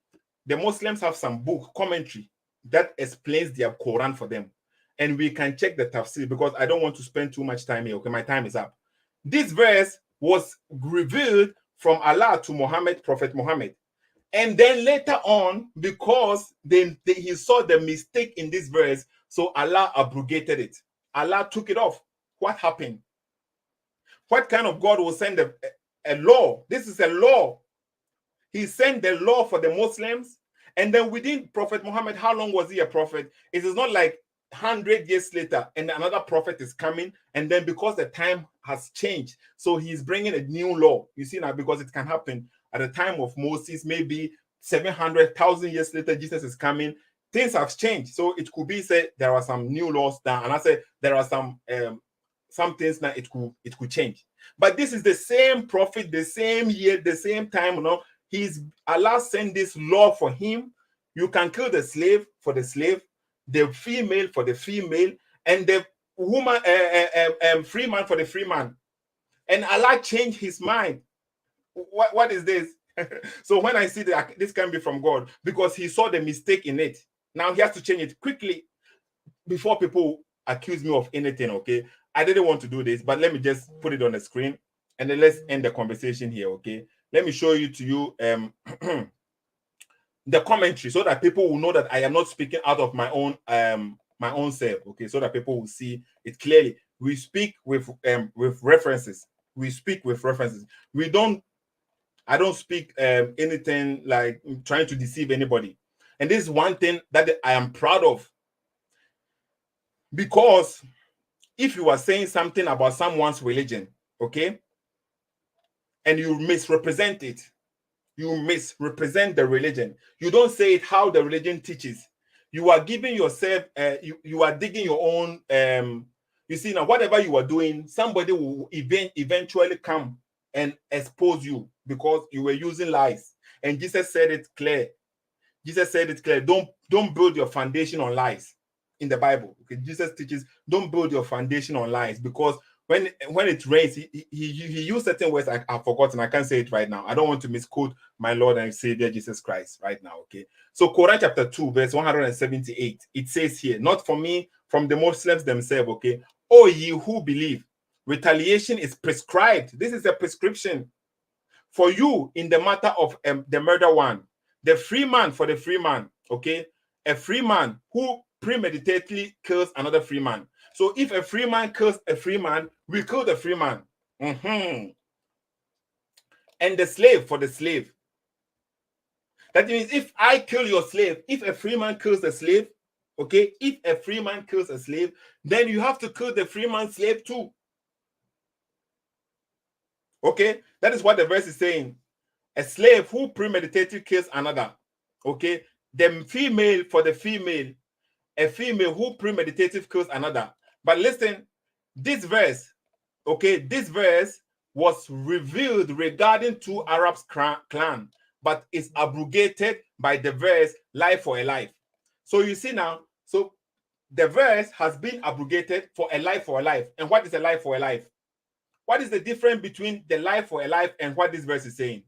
the Muslims have some book commentary that explains their Quran for them. And we can check the Tafsir because I don't want to spend too much time here. Okay, my time is up. This verse was revealed from Allah to Muhammad, Prophet Muhammad. And then later on, because he saw the mistake in this verse, so Allah abrogated it. Allah took it off. What happened? What kind of God will send a law? This is a law. He sent the law for the Muslims. And then within Prophet Muhammad, how long was he a prophet? It is not like 100 years later and another prophet is coming. And then because the time has changed, so he's bringing a new law. You see now, because it can happen at the time of Moses, maybe 700,000 years later, Jesus is coming. Things have changed. So it could be said there are some new laws down, and I said there are some things that it could change. But this is the same prophet, the same year, the same time. You know, Allah sent this law for him. You can kill the slave for the slave, the female for the female, and the woman, free man for the free man. And Allah changed his mind. What is this? So when I see that this can be from God, because he saw the mistake in it. Now he has to change it quickly before people accuse me of anything. Okay, I didn't want to do this, but let me just put it on the screen and then let's end the conversation here. Okay, let me show you the commentary so that people will know that I am not speaking out of my own self. Okay, so that people will see it clearly. We speak with references. We speak with references. I don't speak anything like trying to deceive anybody. And this is one thing that I am proud of. Because if you are saying something about someone's religion, okay, and you misrepresent it, you misrepresent the religion. You don't say it how the religion teaches. You are giving yourself, you are digging your own, you see, now whatever you are doing, somebody will eventually come and expose you because you were using lies. And Jesus said it clear. Jesus said it clear. Don't build your foundation on lies in the Bible. Okay, Jesus teaches don't build your foundation on lies, because when it rains, he used certain words I've forgotten. I can't say it right now. I don't want to misquote my Lord and Savior Jesus Christ right now. Okay, so Quran chapter 2 verse 178, it says here, not for me, from the Muslims themselves. Okay, oh ye who believe, retaliation is prescribed. This is a prescription for you in the matter of the murder one, the free man for the free man. Okay, a free man who premeditatedly kills another free man. So if a free man kills a free man, we kill the free man. And the slave for the slave. That means if I kill your slave, if a free man kills a slave, okay, if a free man kills a slave, then you have to kill the free man's slave too. Okay, that is what the verse is saying. A slave who premeditated kills another. Okay, the female for the female, a female who premeditated kills another. But listen, this verse, okay, this verse was revealed regarding two Arabs clan, but it's abrogated by the verse life for a life. So you see now, so the verse has been abrogated for a life for a life. And what is a life for a life? What is the difference between the life for a life and what this verse is saying?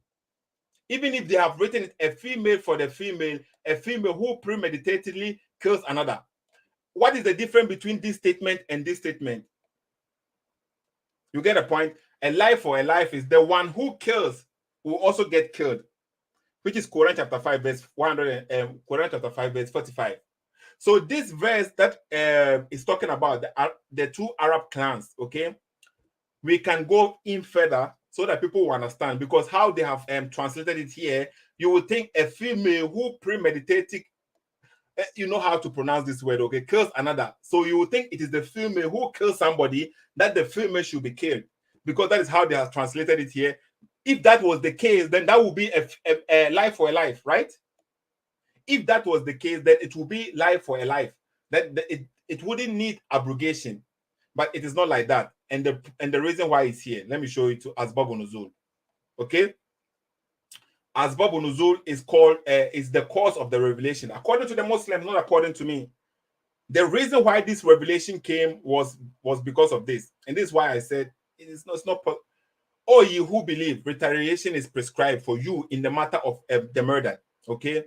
Even if they have written it, a female for the female, a female who premeditatedly kills another. What is the difference between this statement and this statement? You get a point? A life for a life is the one who kills will also get killed, which is Quran chapter 5 verse 100, Quran chapter 5 verse 45. So this verse that is talking about the two Arab clans, okay, we can go in further so that people will understand, because how they have translated it here, you would think a female who premeditated, you know how to pronounce this word, okay, kills another. So you would think it is the female who kills somebody, that the female should be killed, because that is how they have translated it here. If that was the case, then that would be a life for a life, right? If that was the case, then it would be life for a life. That it wouldn't need abrogation, but it is not like that. And the reason why it's here, let me show you to Asbab Nuzul. Okay, Asbab Nuzul is called is the cause of the revelation, according to the Muslims, not according to me. The reason why this revelation came was because of this, and this is why I said it's not. Oh, you who believe, retaliation is prescribed for you in the matter of the murder. Okay,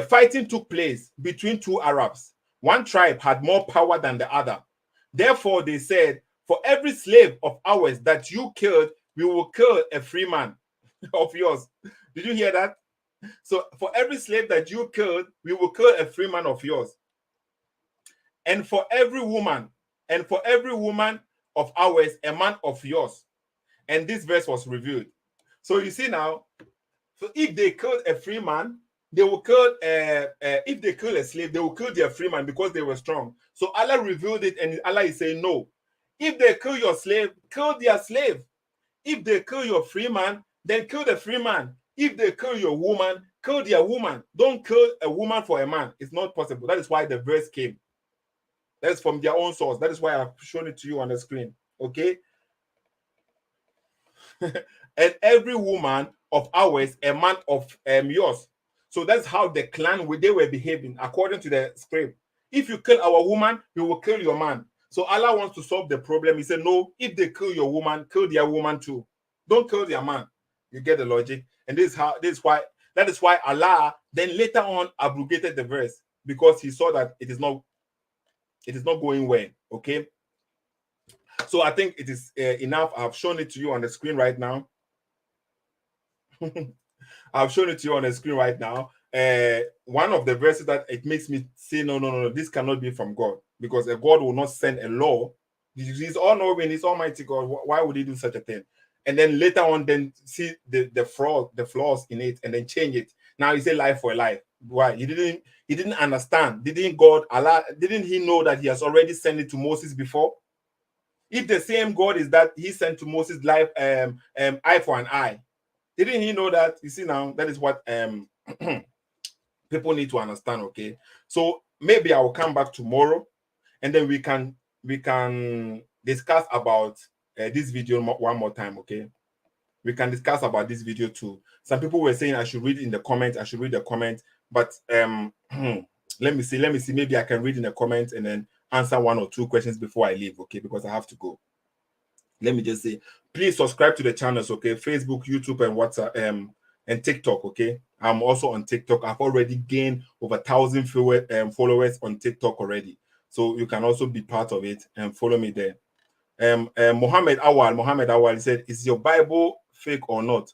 fighting took place between two Arabs. One tribe had more power than the other. Therefore, they said, for every slave of ours that you killed, we will kill a free man of yours. Did you hear that? So for every slave that you killed, we will kill a free man of yours. And for every woman of ours, a man of yours. And this verse was revealed. So you see now, so if they killed a free man, they will kill, if they kill a slave, they will kill their free man because they were strong. So Allah revealed it, and Allah is saying, no. If they kill your slave, kill their slave. If they kill your free man, then kill the free man. If they kill your woman, kill their woman. Don't kill a woman for a man. It's not possible. That is why the verse came. That's from their own source. That is why I've shown it to you on the screen. Okay. And every woman of ours, a man of yours. So that's how the clan they were behaving according to the script. If you kill our woman, we will kill your man. So Allah wants to solve the problem. He said, no, if they kill your woman, kill their woman too. Don't kill their man. You get the logic? And that is why Allah then later on abrogated the verse, because he saw that it is not going well. Okay. So I think it is enough. I've shown it to you on the screen right now. I've shown it to you on the screen right now. One of the verses that it makes me say, no, this cannot be from God, because a God will not send a law. He's all knowing, he's Almighty God. Why would he do such a thing? And then later on, then see the flaws in it, and then change it. Now he said life for a life. Why? He didn't understand. Didn't he know that he has already sent it to Moses before? If the same God is that he sent to Moses life, eye for an eye, didn't he know that? You see, now that is what people need to understand. Okay, so maybe I will come back tomorrow, and then we can discuss about this video one more time. Okay, we can discuss about this video too. Some people were saying I should read in the comments. I should read the comments, but let me see. Maybe I can read in the comments and then answer one or two questions before I leave. Okay, because I have to go. Let me just say, please subscribe to the channels, okay? Facebook, YouTube, and WhatsApp, and TikTok, okay? I'm also on TikTok. I've already gained over 1,000 followers on TikTok already. So you can also be part of it and follow me there. Mohammed Awal said, is your Bible fake or not?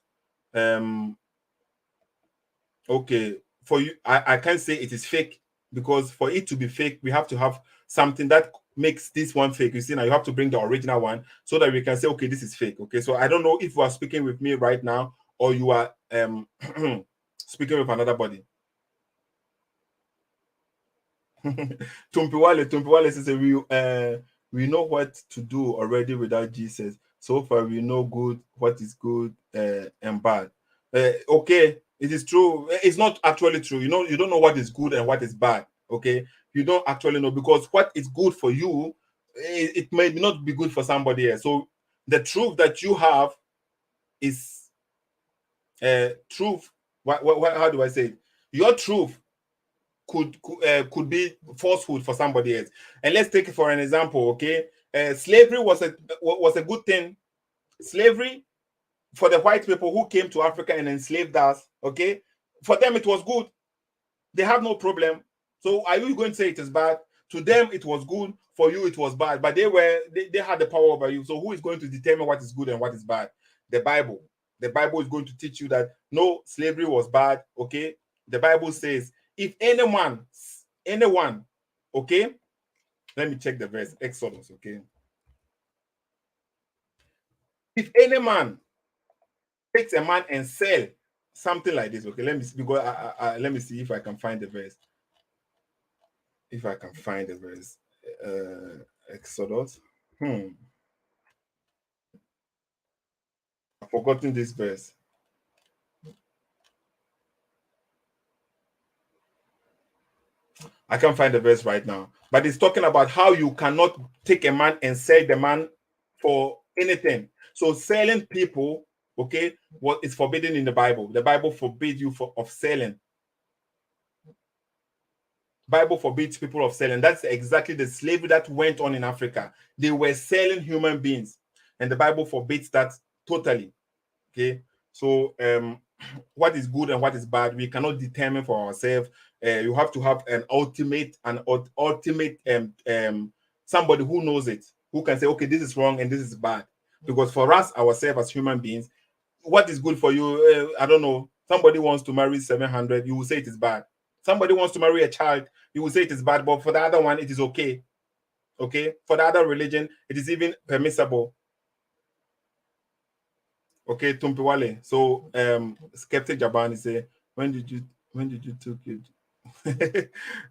Okay, for you, I can't say it is fake, because for it to be fake, we have to have something that makes this one fake. You see, now you have to bring the original one so that we can say, okay, this is fake. Okay, so I don't know if you are speaking with me right now or you are speaking with another body. Tumpiwale says, we know what to do already without Jesus. So far, we know what is good and bad. Okay, it is true. It's not actually true. You don't know what is good and what is bad. Okay, you don't actually know, because what is good for you, it may not be good for somebody else. So the truth that you have is truth. How do I say it? Your truth could be falsehood for somebody else. And let's take it for an example. Okay, slavery was a good thing. Slavery for the white people who came to Africa and enslaved us. Okay, for them it was good. They have no problem. So are you going to say it is bad? To them it was good. For you it was bad. But they had the power over you. So who is going to determine what is good and what is bad? The Bible. The Bible is going to teach you that no, slavery was bad. Okay, the Bible says, if anyone, okay, let me check the verse, Exodus, okay. If any man takes a man and sell something like this, okay, let me see, because let me see if I can find the verse. If I can find the verse, Exodus. I've forgotten this verse. I can't find the verse right now, but it's talking about how you cannot take a man and sell the man for anything. So selling people, okay, what is forbidden in the Bible? The Bible forbids you of selling. Bible forbids people of selling. That's exactly the slavery that went on in Africa. They were selling human beings, and the Bible forbids that totally. Okay, so what is good and what is bad, we cannot determine for ourselves. You have to have an ultimate somebody who knows it, who can say, okay, this is wrong and this is bad. Because for us ourselves as human beings, what is good for you? I don't know. Somebody wants to marry 700, you will say it is bad. Somebody wants to marry a child, you will say it is bad. But for the other one, it is okay. Okay, for the other religion, it is even permissible. Okay, Tumpiwale. So Skeptic Jabani say, when did you took it?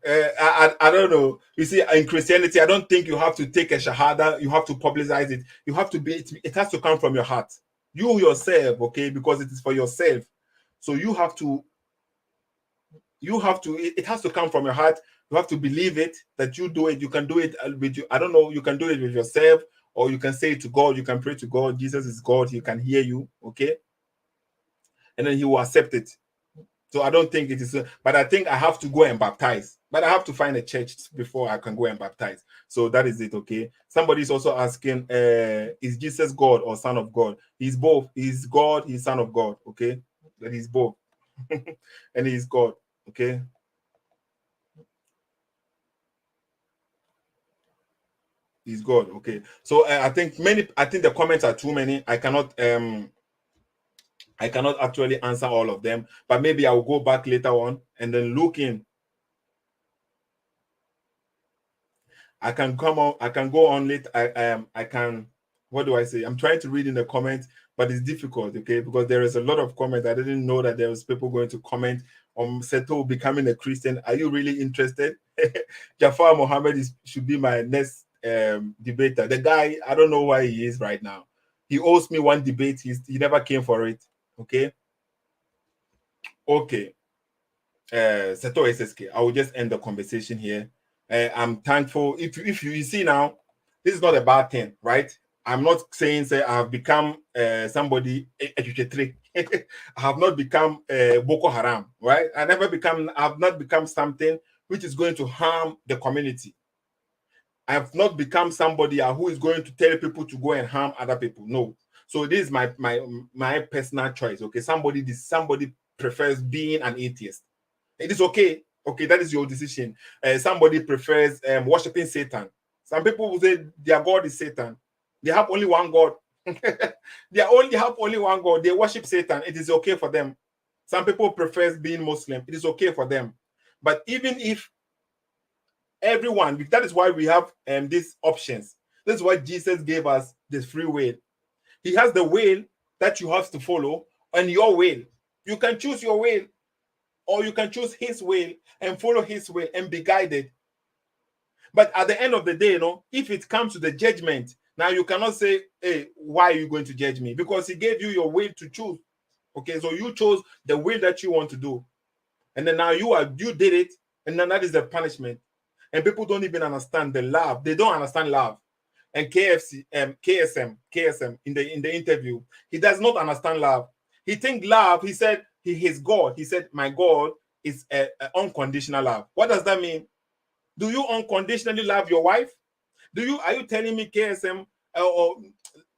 I don't know. You see, in Christianity, I don't think you have to take a shahada, you have to publicize it. You have to it has to come from your heart. You yourself, okay, because it is for yourself. So you have to You have to, it has to come from your heart. You have to believe it, that you do it. You can do it with you. I don't know, you can do it with yourself, or you can say it to God. You can pray to God. Jesus is God. He can hear you. Okay. And then he will accept it. So I don't think it is, but I think I have to go and baptize. But I have to find a church before I can go and baptize. So that is it, okay? Somebody's also asking, is Jesus God or Son of God? He's both. He's God, he's Son of God, okay? But he's both. And he's God, okay? He's God, okay? So I think the comments are too many. I cannot actually answer all of them, but maybe I will go back later on and then look in. I can come on. I can go on later. I can. What do I say? I'm trying to read in the comments, but it's difficult. Okay, because there is a lot of comments. I didn't know that there was people going to comment on Seto becoming a Christian. Are you really interested? Jafar Mohammed should be my next debater. The guy, I don't know why he is right now. He owes me one debate. He never came for it. Okay. Okay. Seto SSK. I will just end the conversation here. I'm thankful. If you see now, this is not a bad thing, right? I'm not saying say I have become somebody. I have not become Boko Haram, right? I have not become something which is going to harm the community. I have not become somebody who is going to tell people to go and harm other people. No. So this is my personal choice. Okay, somebody prefers being an atheist. It is okay. Okay, that is your decision. Somebody prefers worshiping Satan. Some people will say their God is Satan. They have only one God. They only have only one God. They worship Satan. It is okay for them. Some people prefer being Muslim. It is okay for them. But even if everyone, that is why we have these options. This is why Jesus gave us this free will. He has the will that you have to follow and your will. You can choose your will, or you can choose his will and follow his will and be guided. But at the end of the day, if it comes to the judgment, now you cannot say, hey, why are you going to judge me? Because he gave you your will to choose. Okay, so you chose the will that you want to do. And then now you did it, and then that is the punishment. And people don't even understand the love. They don't understand love. And KSM in the interview, he does not understand love. He think love, he said he is God. He said, my God is a unconditional love. What does that mean? Do you unconditionally love your wife? Are you telling me KSM or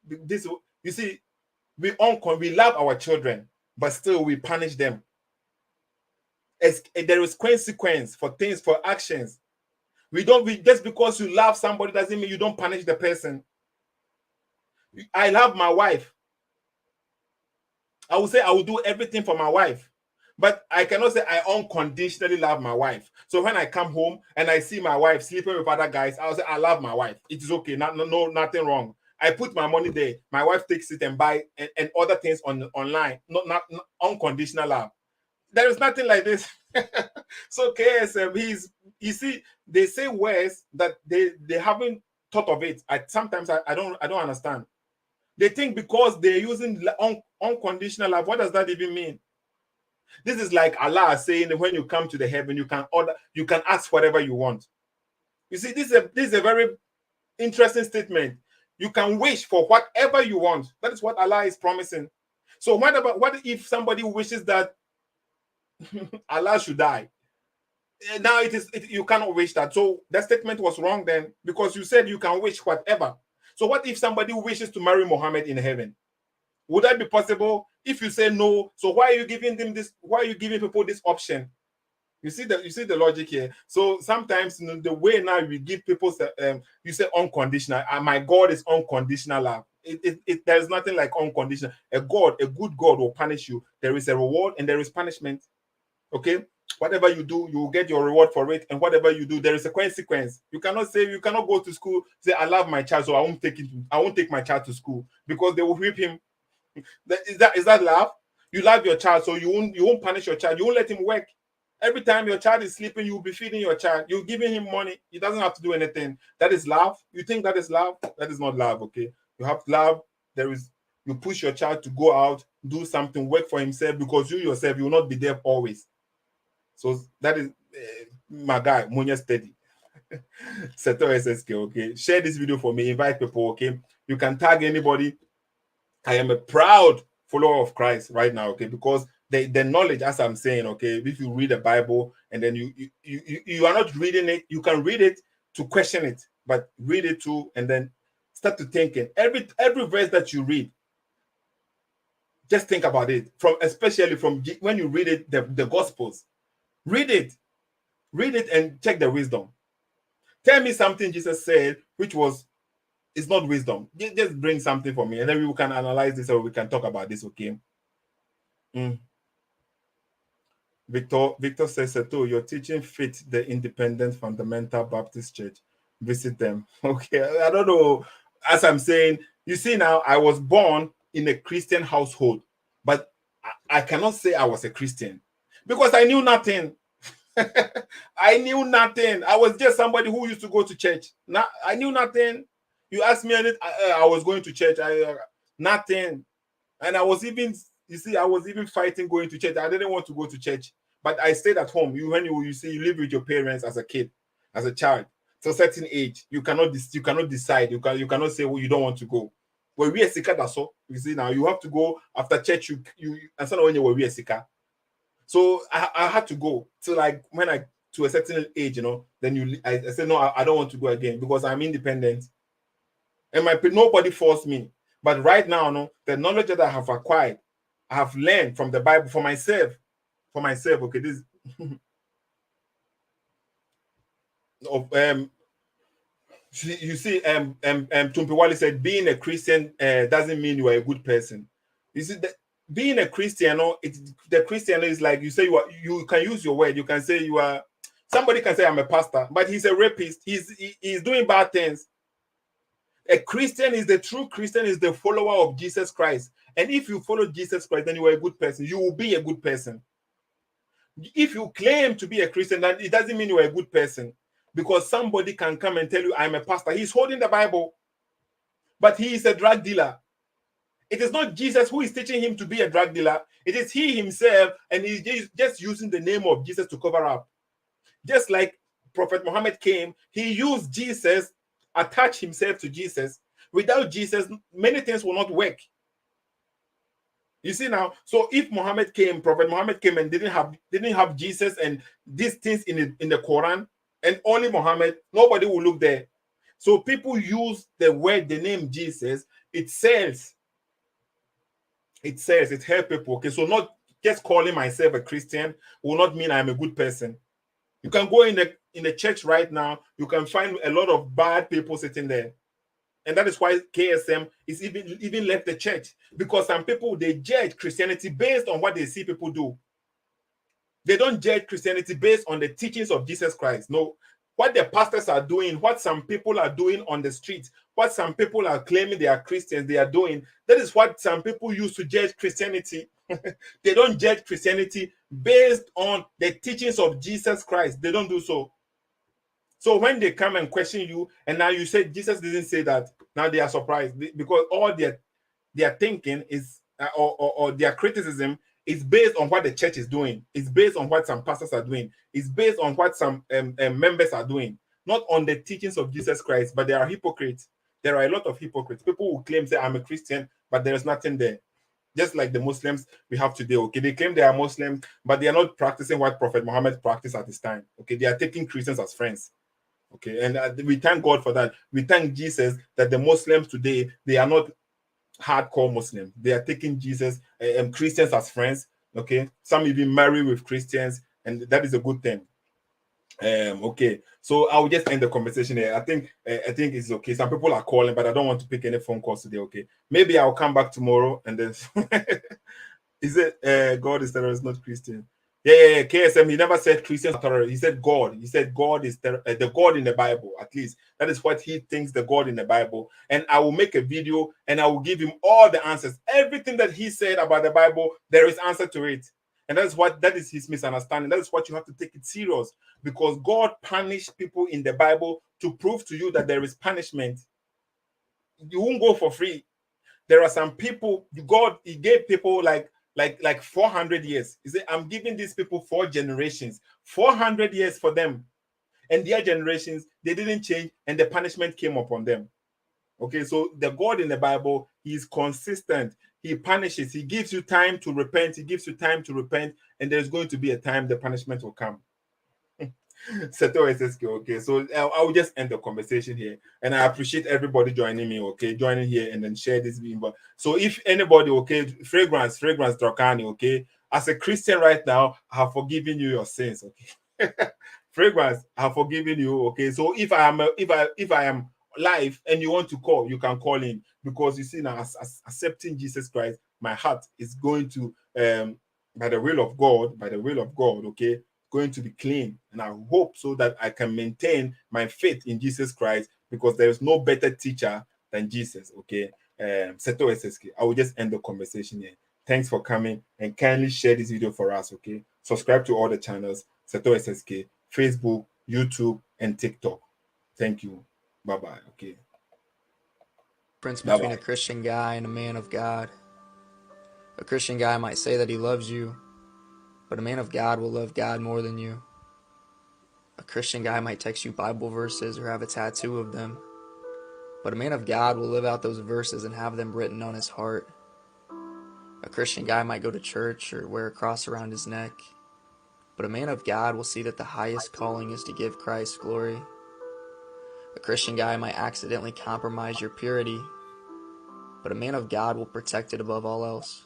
this? You see, we love our children, but still we punish them. There is consequence for things, for actions. Just because you love somebody doesn't mean you don't punish the person. I love my wife. I will say I will do everything for my wife, but I cannot say I unconditionally love my wife. So when I come home and I see my wife sleeping with other guys, I'll say I love my wife. It is okay. Nothing wrong. I put my money there. My wife takes it and buy and other things online. Not unconditional love. There is nothing like this. So KSM, you see, they say words that they haven't thought of it. Sometimes I don't understand. They think because they're using unconditional love. What does that even mean? This is like Allah saying that when you come to the heaven, you can ask whatever you want. You see, this is a very interesting statement. You can wish for whatever you want. That is what Allah is promising. So what if somebody wishes that Allah should die? Now you cannot wish that. So that statement was wrong then, because you said you can wish whatever. So what if somebody wishes to marry Muhammad in heaven? Would that be possible? If you say no, so why are you giving them this? Why are you giving people this option? You see the logic here. So sometimes the way now we give people, you say unconditional. My God is unconditional love. There is nothing like unconditional. A good God will punish you. There is a reward and there is punishment. Okay, whatever you do, you will get your reward for it, and whatever you do, there is a consequence. You cannot go to school, say I love my child, so I won't take my child to school, because they will whip him. Is that love? You love your child, so you won't punish your child. You won't let him work. Every time your child is sleeping, you'll be feeding your child. You're giving him money. He doesn't have to do anything. That is love. You think that is love? That is not love. Okay, you have love. You push your child to go out, do something, work for himself, because you yourself, you will not be there always. So that is my guy, Munya Steady. Seto SSK, okay? Share this video for me. Invite people, okay? You can tag anybody. I am a proud follower of Christ right now, okay? Because the knowledge, as I'm saying, okay, if you read the Bible and then you are not reading it, you can read it to question it, but read it too and then start to thinking. Every verse that you read, just think about it. Especially from when you read it, the Gospels, read it and check the wisdom. Tell me something Jesus said which it's not wisdom. Just bring something for me, and then we can analyze this or we can talk about this, okay? Victor says, Seto, your teaching fit the Independent Fundamental Baptist Church. Visit them. Okay, I don't know. As I'm saying, you see now, I was born in a Christian household, but I cannot say I was a Christian because I knew nothing. I knew nothing. I was just somebody who used to go to church. I knew nothing. You asked me, I was going to church. Nothing. And I was even, I was even fighting going to church. I didn't want to go to church, but I stayed at home. When you live with your parents as a kid, as a child, to a certain age, you cannot decide. You cannot say, well, you don't want to go. Well, we are sick, that's all. You see, now you have to go after church. You and so when you were sick. So I had to go. So like when I to a certain age, then I said no, I don't want to go again because I'm independent, and nobody forced me. But right now, no, the knowledge that I have acquired, I have learned from the Bible for myself. Okay, this of you see, Tumpiwali said being a Christian doesn't mean you are a good person. You see that being a Christian, the Christian is like you say you can use your word. You can say you are. Somebody can say I'm a pastor, but he's a rapist. He's doing bad things. A Christian is the true Christian is the follower of Jesus Christ. And if you follow Jesus Christ, then you are a good person. You will be a good person. If you claim to be a Christian, then it doesn't mean you are a good person. Because somebody can come and tell you, I'm a pastor. He's holding the Bible, but he is a drug dealer. It is not Jesus who is teaching him to be a drug dealer. It is he himself, and he's just using the name of Jesus to cover up. Just like Prophet Muhammad came, he used Jesus, attached himself to Jesus. Without Jesus, many things will not work. You see now, so if Prophet Muhammad came and didn't have Jesus and these things in the Quran, and only Muhammad, nobody will look there. So people use the name Jesus. It sells. It helps people. Okay, so not just calling myself a Christian will not mean I'm a good person. You can go in the church right now. You can find a lot of bad people sitting there. And that is why KSM is even left the church. Because some people, they judge Christianity based on what they see people do. They don't judge Christianity based on the teachings of Jesus Christ. No, what the pastors are doing, what some people are doing on the streets, what some people are claiming they are Christians, they are doing, that is what some people use to judge Christianity. They don't judge Christianity based on the teachings of Jesus Christ. They don't do so. So when they come and question you, and now you say Jesus didn't say that, now they are surprised because all their thinking is or their criticism is based on what the church is doing. It's based on what some pastors are doing. It's based on what some members are doing, not on the teachings of Jesus Christ. But there are hypocrites. There are a lot of hypocrites. People who claim, say, I'm a Christian, but there is nothing there. Just like the Muslims we have today, okay? They claim they are Muslims, but they are not practicing what Prophet Muhammad practiced at this time, okay? They are taking Christians as friends, okay? And we thank God for that. We thank Jesus that the Muslims today, they are not hardcore Muslims. They are taking Jesus and Christians as friends, okay? Some even marry with Christians, and that is a good thing. Okay, so I'll just end the conversation here. I think it's okay. Some people are calling, but I don't want to pick any phone calls today. Okay, maybe I'll come back tomorrow and then is it God is terrorist, not Christian? Yeah. KSM, he never said Christians are terrorists. He said God. He said God is the God in the Bible. At least that is what he thinks, the God in the Bible. And I will make a video and I will give him all the answers. Everything that he said about the Bible, there is answer to it. And that is his misunderstanding. That is what you have to take it serious, because God punished people in the Bible to prove to you that there is punishment. You won't go for free. There are some people, God, he gave people like like 400 years. He said, I'm giving these people 4 generations, 400 years for them. And their generations, they didn't change, and the punishment came upon them. Okay, so the God in the Bible, he is consistent. He punishes. He gives you time to repent. He gives you time to repent, and there's going to be a time the punishment will come. Settle SSK, okay. So I will just end the conversation here, and I appreciate everybody joining me, okay, joining here and then share this video. So if anybody, okay, fragrance Dracani, okay, as a Christian right now, I have forgiven you your sins, okay. Fragrance, I have forgiven you, okay. So if I am live and you want to call, you can call in, because you see now, as accepting Jesus Christ, my heart is going to by the will of God, okay, going to be clean, and I hope so that I can maintain my faith in Jesus Christ, because there is no better teacher than Jesus. Okay, Seto SSK. I will just end the conversation here. Thanks for coming, and kindly share this video for us. Okay, subscribe to all the channels: Seto SSK, Facebook, YouTube, and TikTok. Thank you. Bye bye. Okay. Difference Bye between bye. a Christian guy and a man of God. A Christian guy might say that he loves you, but a man of God will love God more than you. A Christian guy might text you Bible verses or have a tattoo of them, but a man of God will live out those verses and have them written on his heart. A Christian guy might go to church or wear a cross around his neck, but a man of God will see that the highest calling is to give Christ glory. A Christian guy might accidentally compromise your purity, but a man of God will protect it above all else.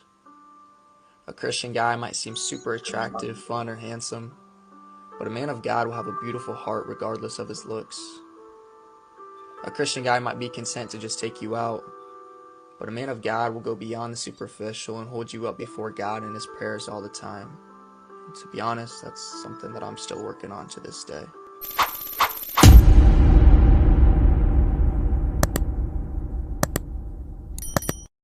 A Christian guy might seem super attractive, fun, or handsome, but a man of God will have a beautiful heart regardless of his looks. A Christian guy might be content to just take you out, but a man of God will go beyond the superficial and hold you up before God in his prayers all the time. And to be honest, that's something that I'm still working on to this day.